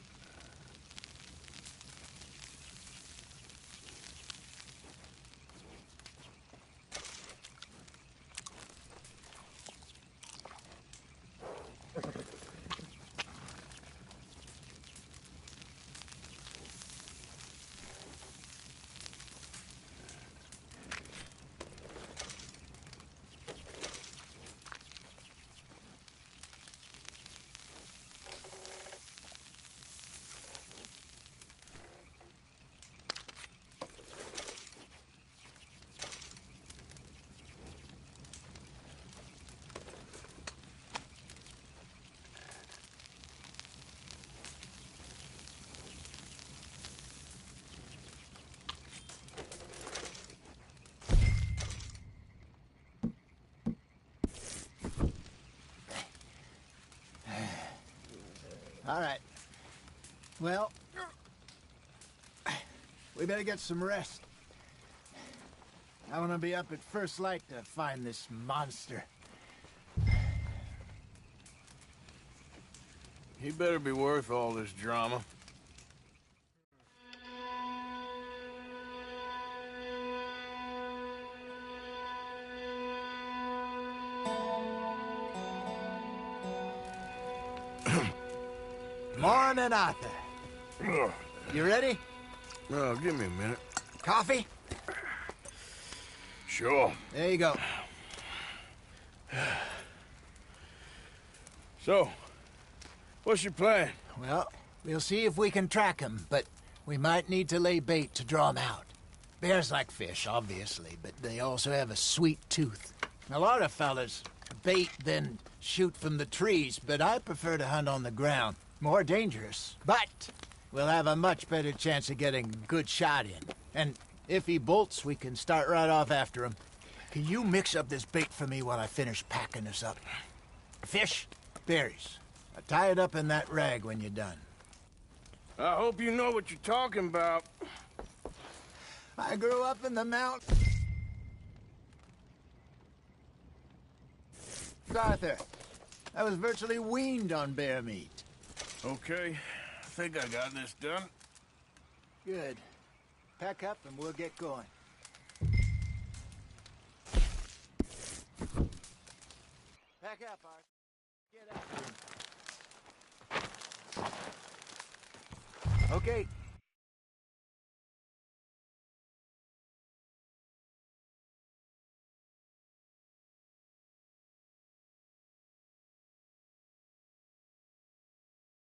All right. Well, we better get some rest. I want to be up at first light to find this monster. He better be worth all this drama. Morning, Arthur. You ready? No, give me a minute. Coffee? Sure. There you go. So, what's your plan? Well, we'll see if we can track him, but we might need to lay bait to draw him out. Bears like fish, obviously, but they also have a sweet tooth. A lot of fellas bait, then shoot from the trees, but I prefer to hunt on the ground. More dangerous, but we'll have a much better chance of getting a good shot in. And if he bolts, we can start right off after him. Can you mix up this bait for me while I finish packing this up? Fish, berries. Tie it up in that rag when you're done. I hope you know what you're talking about. I grew up in the mountains. Arthur, I was virtually weaned on bear meat. Okay, I think I got this done. Good. Pack up and we'll get going. Pack up, Art. Get after him. Okay.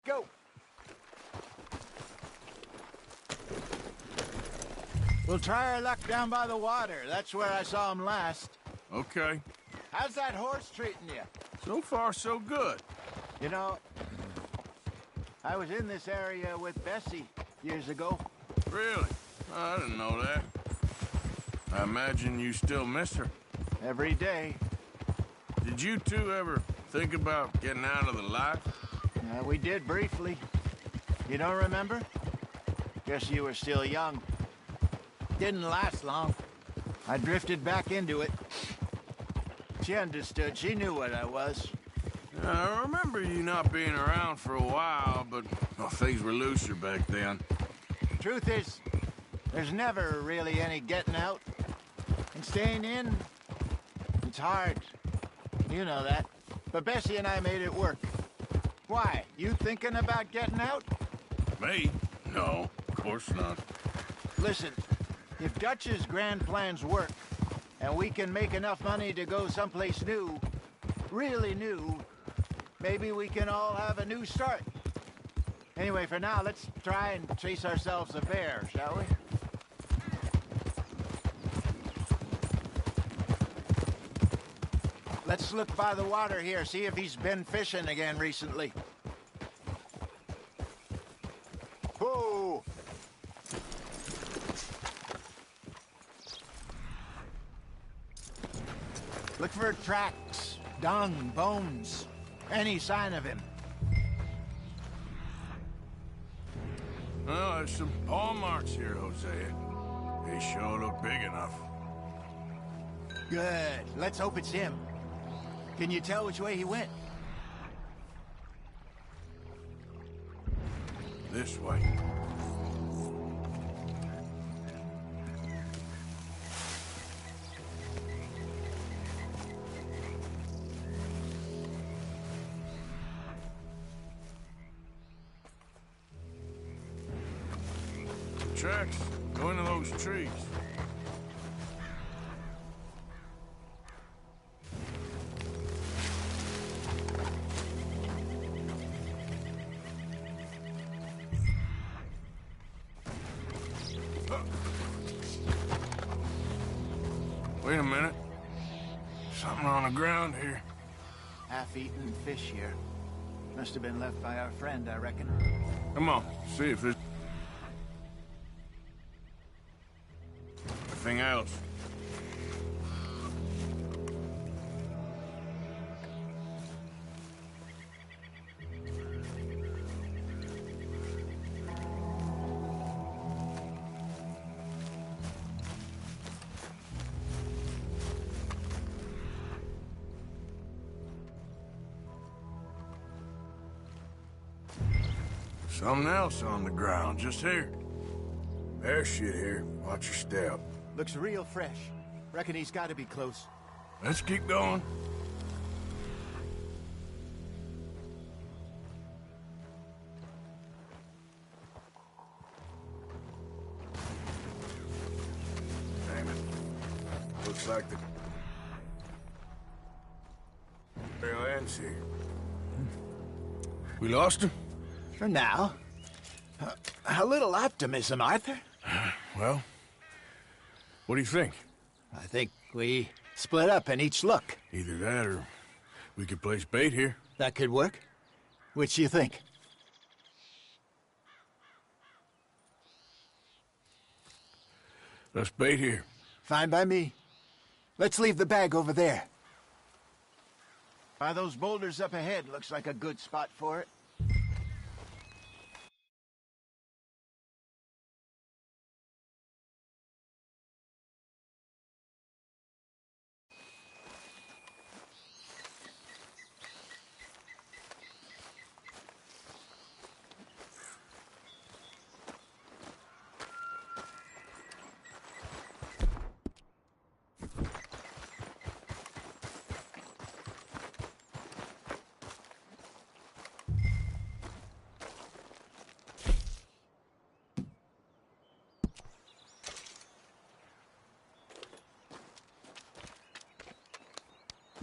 Go. We'll try our luck down by the water. That's where I saw him last. Okay. How's that horse treating you? So far, so good. You know, I was in this area with Bessie years ago. Really? I didn't know that. I imagine you still miss her. Every day. Did you two ever think about getting out of the life? We did briefly. You don't remember? Guess you were still young. Didn't last long. I drifted back into it. She understood. She knew what I was. I remember you not being around for a while, but well, things were looser back then. Truth is, There's never really any getting out. And staying in, it's hard. You know that. But Bessie and I made it work. Why? You thinking about getting out? Me? No, of course not. Listen, if Dutch's grand plans work, and we can make enough money to go someplace new, really new, maybe we can all have a new start. Anyway, for now, let's try and chase ourselves a bear, shall we? Let's look by the water here, see if he's been fishing again recently. Whoa! Look for tracks, dung, bones, any sign of him. Well, there's some paw marks here, Hosea. They sure look big enough. Good. Let's hope it's him. Can you tell which way he went? This way. Tracks go into those trees. Wait a minute. Something on the ground here. Half-eaten fish here. Must have been left by our friend, I reckon. Come on, see if there's anything else. Something else on the ground, just here. There's shit here. Watch your step. Looks real fresh. Reckon he's got to be close. Let's keep going. Damn it. Looks like the real ends here. We lost him? For now. A little optimism, Arthur. Well, what do you think? I think we split up and each look. Either that or we could place bait here. That could work. Which do you think? Let's bait here. Fine by me. Let's leave the bag over there. By those boulders up ahead, looks like a good spot for it.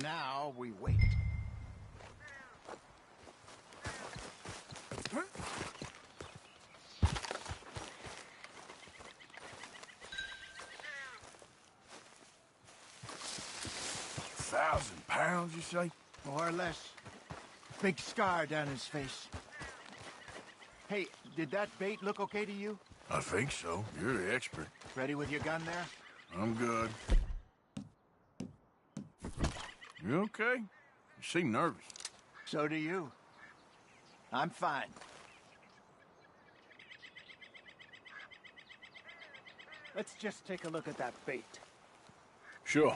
Now we wait. £1,000, you say? More or less. Big scar down his face. Hey, did that bait look okay to you? I think so. You're the expert. Ready with your gun there? I'm good. You okay? You seem nervous. So do you. I'm fine. Let's just take a look at that bait. Sure.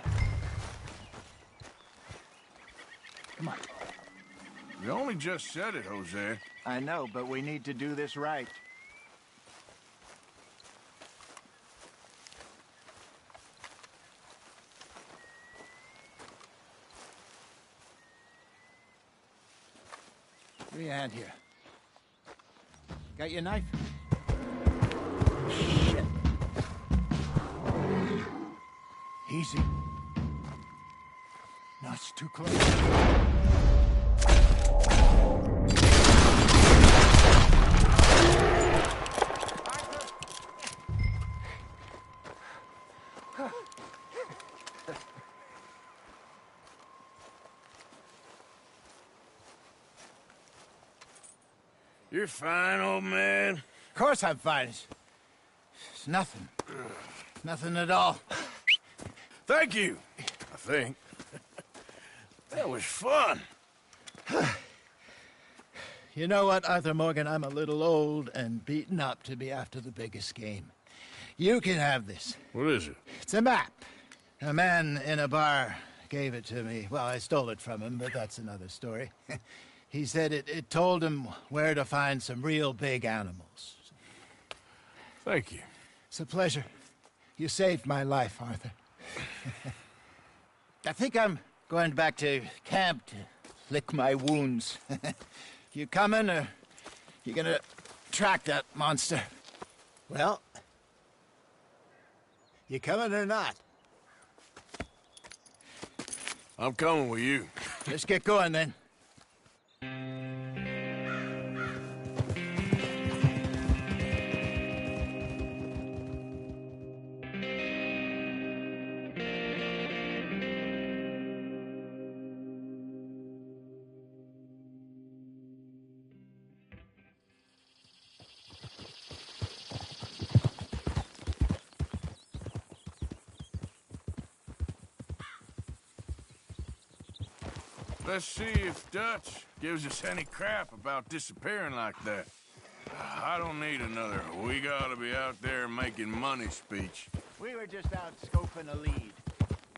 Come on. You only just said it, Jose. I know, but we need to do this right. Give me a hand here. Got your knife? Shit. Easy. No, it's too close. You're fine, old man. Of course I'm fine. It's nothing. Nothing at all. Thank you, I think. That was fun. You know what, Arthur Morgan? I'm a little old and beaten up to be after the biggest game. You can have this. What is it? It's a map. A man in a bar gave it to me. Well, I stole it from him, but that's another story. He said it told him where to find some real big animals. Thank you. It's a pleasure. You saved my life, Arthur. I think I'm going back to camp to lick my wounds. You coming, or you gonna track that monster? Well, you coming or not? I'm coming with you. Let's get going, then. Let's see if Dutch gives us any crap about disappearing like that. I don't need another "we gotta be out there making money" speech. We were just out scoping a lead.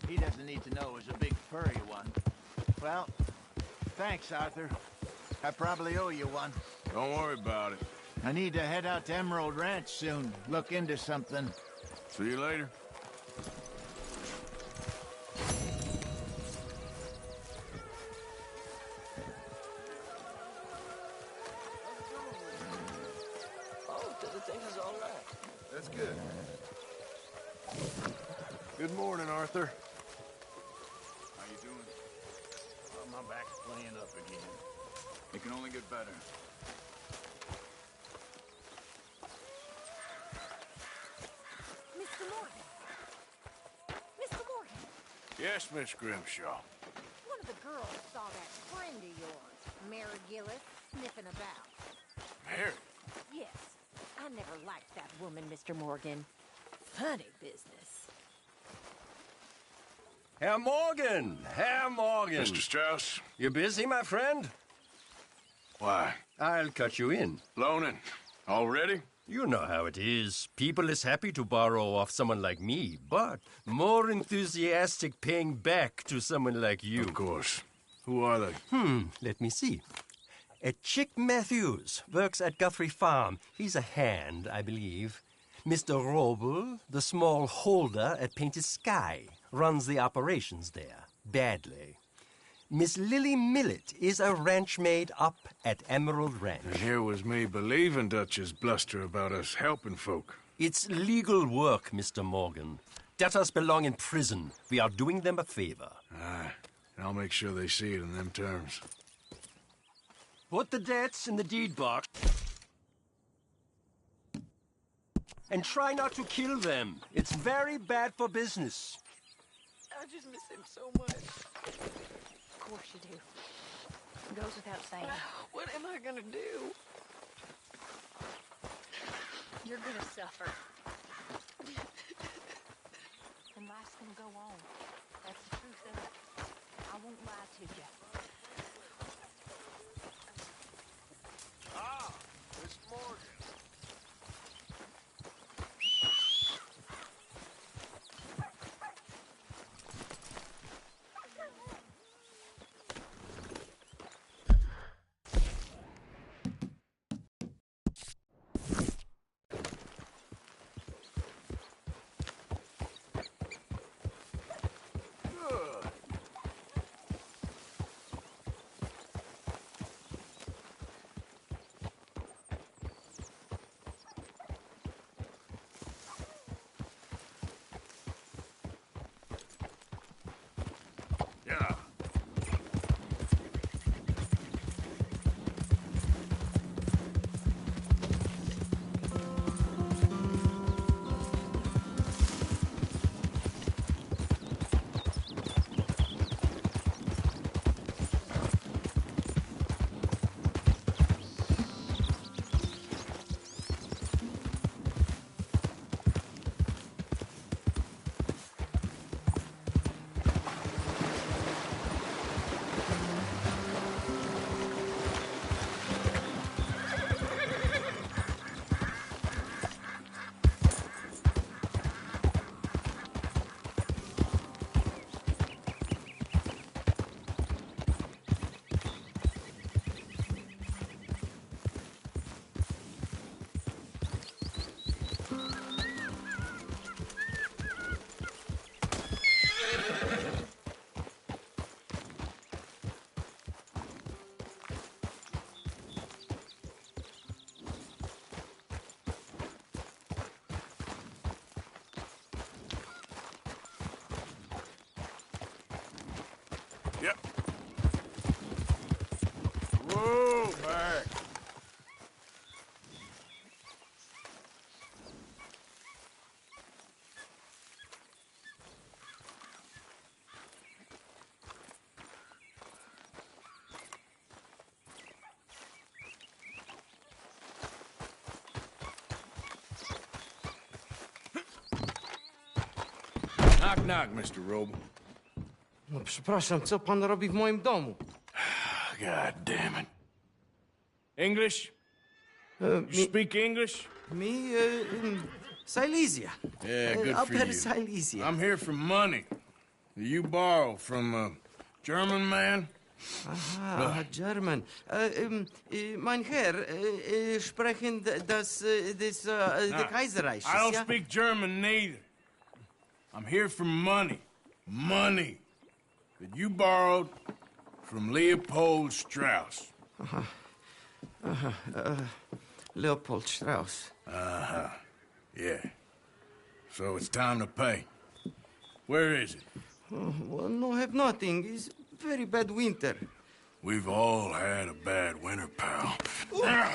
He doesn't need to know it was a big furry one. Well, thanks, Arthur. I probably owe you one. Don't worry about it. I need to head out to Emerald Ranch soon. Look into something. See you later. That's good. Good morning, Arthur. How you doing? Oh, my back's playing up again. It can only get better. Mr. Morgan. Mr. Morgan. Yes, Miss Grimshaw. One of the girls saw that friend of yours, Mary Gillis, sniffing about. Mary? Yes. I never liked that woman, Mr. Morgan. Funny business. Herr Morgan! Herr Morgan! Mr. Strauss? You busy, my friend? Why? I'll cut you in. Loaning. Already? You know how it is. People is happy to borrow off someone like me, but more enthusiastic paying back to someone like you. Of course. Who are they? Let me see. Chick Matthews works at Guthrie Farm. He's a hand, I believe. Mr. Roble, the small holder at Painted Sky, runs the operations there, badly. Miss Lily Millet is a ranch maid up at Emerald Ranch. And here was me believing Dutch's bluster about us helping folk. It's legal work, Mr. Morgan. Debtors belong in prison. We are doing them a favor. Aye, and I'll make sure they see it in them terms. Put the debts in the deed box. And try not to kill them. It's very bad for business. I just miss him so much. Of course you do. It goes without saying. What am I gonna do? You're gonna suffer. And life's gonna go on. That's the truth of it. I won't lie to you. Ah, Miss Morgan. Yep. Whoa, back. Knock, knock, Mr. Roble. No przepraszam, co pan robi w moim domu? God damn it. English? You speak English? Me, Silesia. Yeah, good for Upper you. Silesia. I'm here for money. You borrow from a German man? Aha, German. Mein Herr, sprechen the Kaiserreich. I don't speak German neither. I'm here for money. Money that you borrowed from Leopold Strauss. Leopold Strauss. Uh-huh. Yeah. So it's time to pay. Where is it? Well, no, have nothing. It's very bad winter. We've all had a bad winter, pal. Where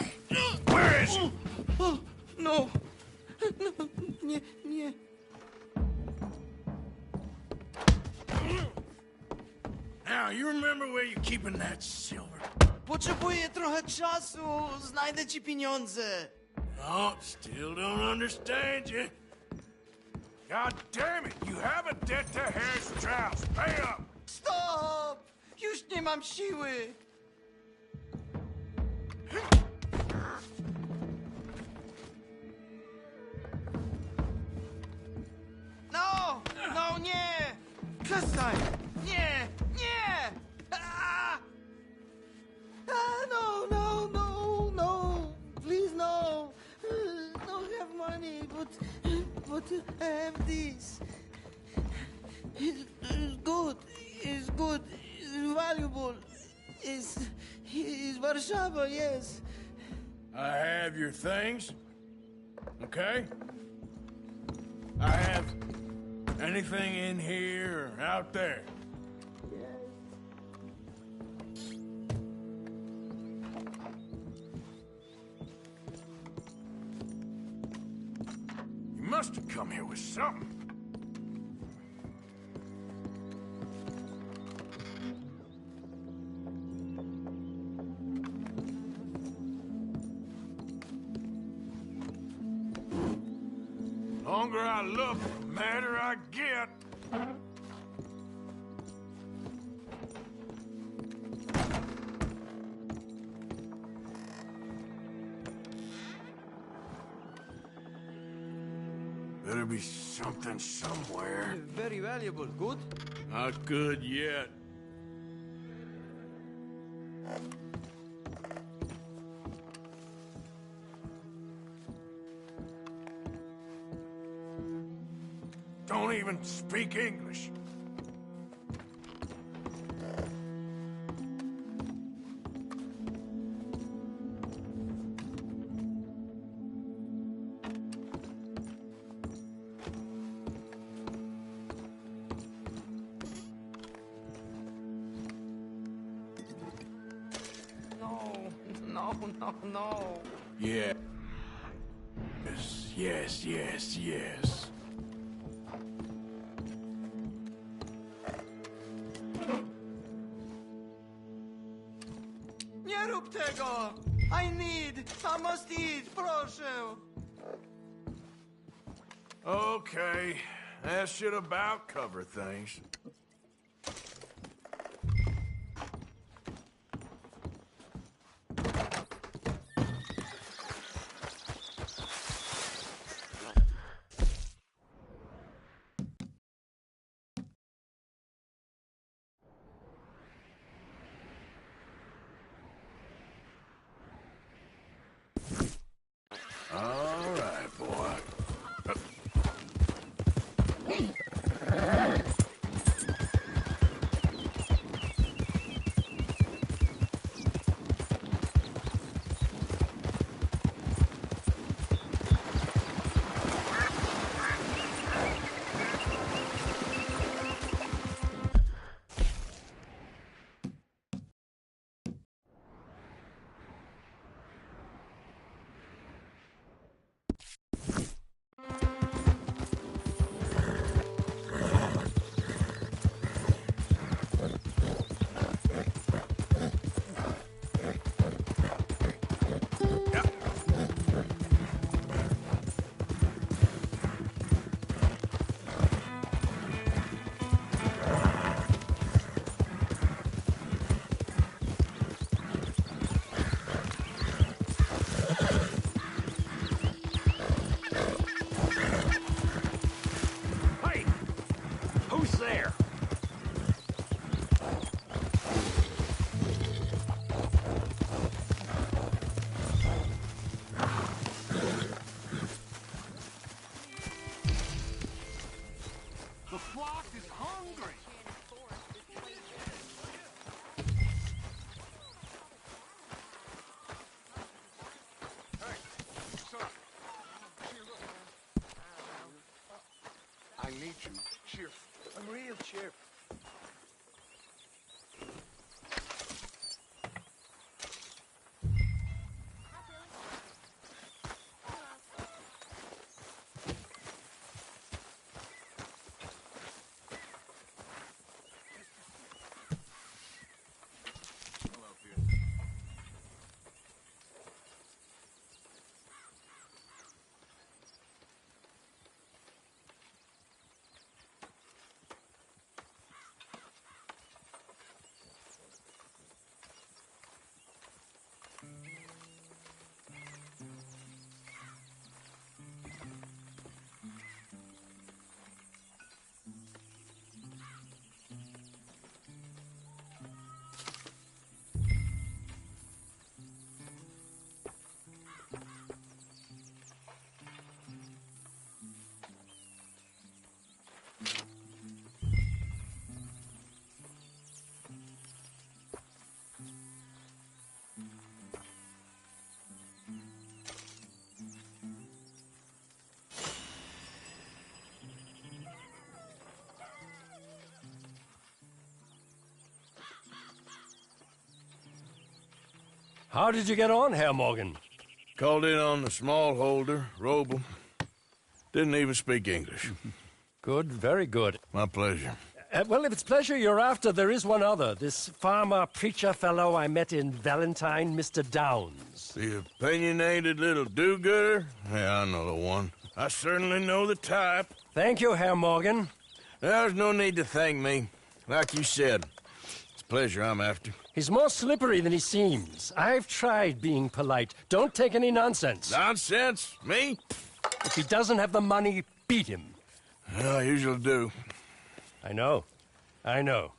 is it? Oh, no. No, nie. Now, you remember where you're keeping that silver? Potrzebuję trochę czasu. Znajdę ci pieniądze. No, still don't understand you. God damn it, you have a debt to Herr Strauss. Pay up! Stop! Już nie mam siły. No, nie! Przestań! Nie! No! Please, no! Don't have money, but I have this. It's good. It's valuable. It's Warszawa, yes. I have your things, okay? I have anything in here or out there. You must have come here with something. The longer I look, the madder I get. Better be something somewhere. Very valuable. Good? Not good yet. Don't even speak English. No. Yeah. Yes. Nie rób tego! I must eat, proszę! Okay, that should about cover things. All right, boy. there. The flock is hungry. Hey, son. I need you cheerful. I'm real cheerful. How did you get on, Herr Morgan? Called in on the smallholder, Roble. Didn't even speak English. Good, very good. My pleasure. Well, if it's pleasure you're after, there is one other. This farmer preacher fellow I met in Valentine, Mr. Downs. The opinionated little do-gooder? Yeah, I know the one. I certainly know the type. Thank you, Herr Morgan. There's no need to thank me. Like you said, it's pleasure I'm after. He's more slippery than he seems. I've tried being polite. Don't take any nonsense. Nonsense? Me? If he doesn't have the money, beat him. Well, I usually do. I know. I know.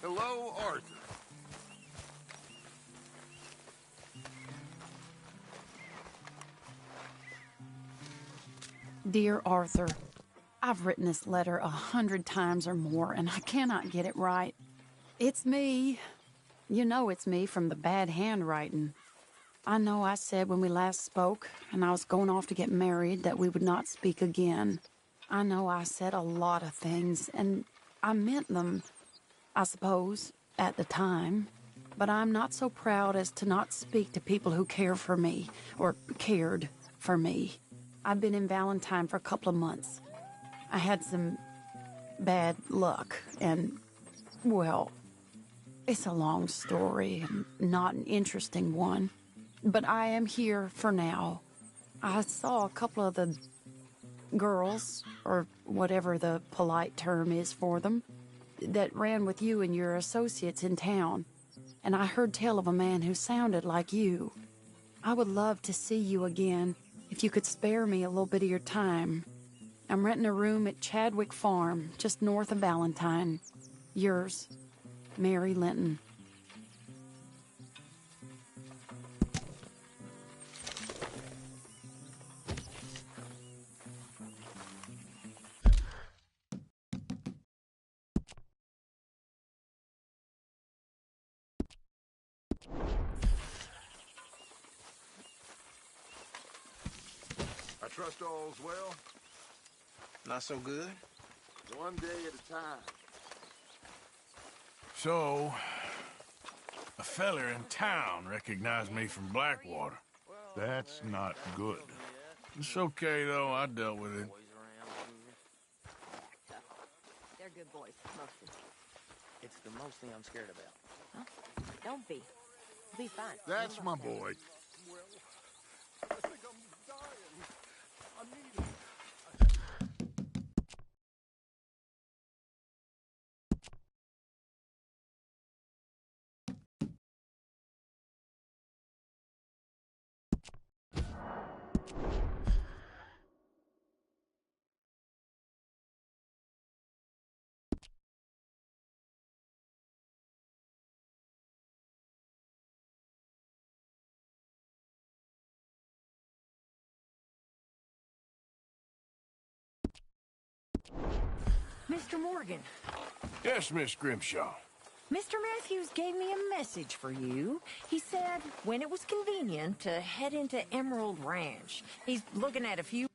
Hello, Arthur. Dear Arthur, I've written this letter 100 times or more, and I cannot get it right. It's me. You know it's me from the bad handwriting. I know I said when we last spoke, and I was going off to get married, that we would not speak again. I know I said a lot of things, and I meant them, I suppose, at the time. But I'm not so proud as to not speak to people who care for me, or cared for me. I've been in Valentine for a couple of months. I had some bad luck, and, well, it's a long story, and not an interesting one. But I am here for now. I saw a couple of the girls, or whatever the polite term is for them, that ran with you and your associates in town. And I heard tell of a man who sounded like you. I would love to see you again, if you could spare me a little bit of your time. I'm renting a room at Chadwick Farm, just north of Valentine. Yours, Mary Linton. I trust all's well? Not so good. One day at a time. So, a feller in town recognized me from Blackwater. That's not good. It's okay, though. I dealt with it. They're good boys, mostly. It's the Don't see I'm scared about. Huh? Don't be. We'll be fine. That's my boy. I think I'm dying. I need it. Mr. Morgan. Yes, Miss Grimshaw. Mr. Matthews gave me a message for you. He said when it was convenient to head into Emerald Ranch. He's looking at a few...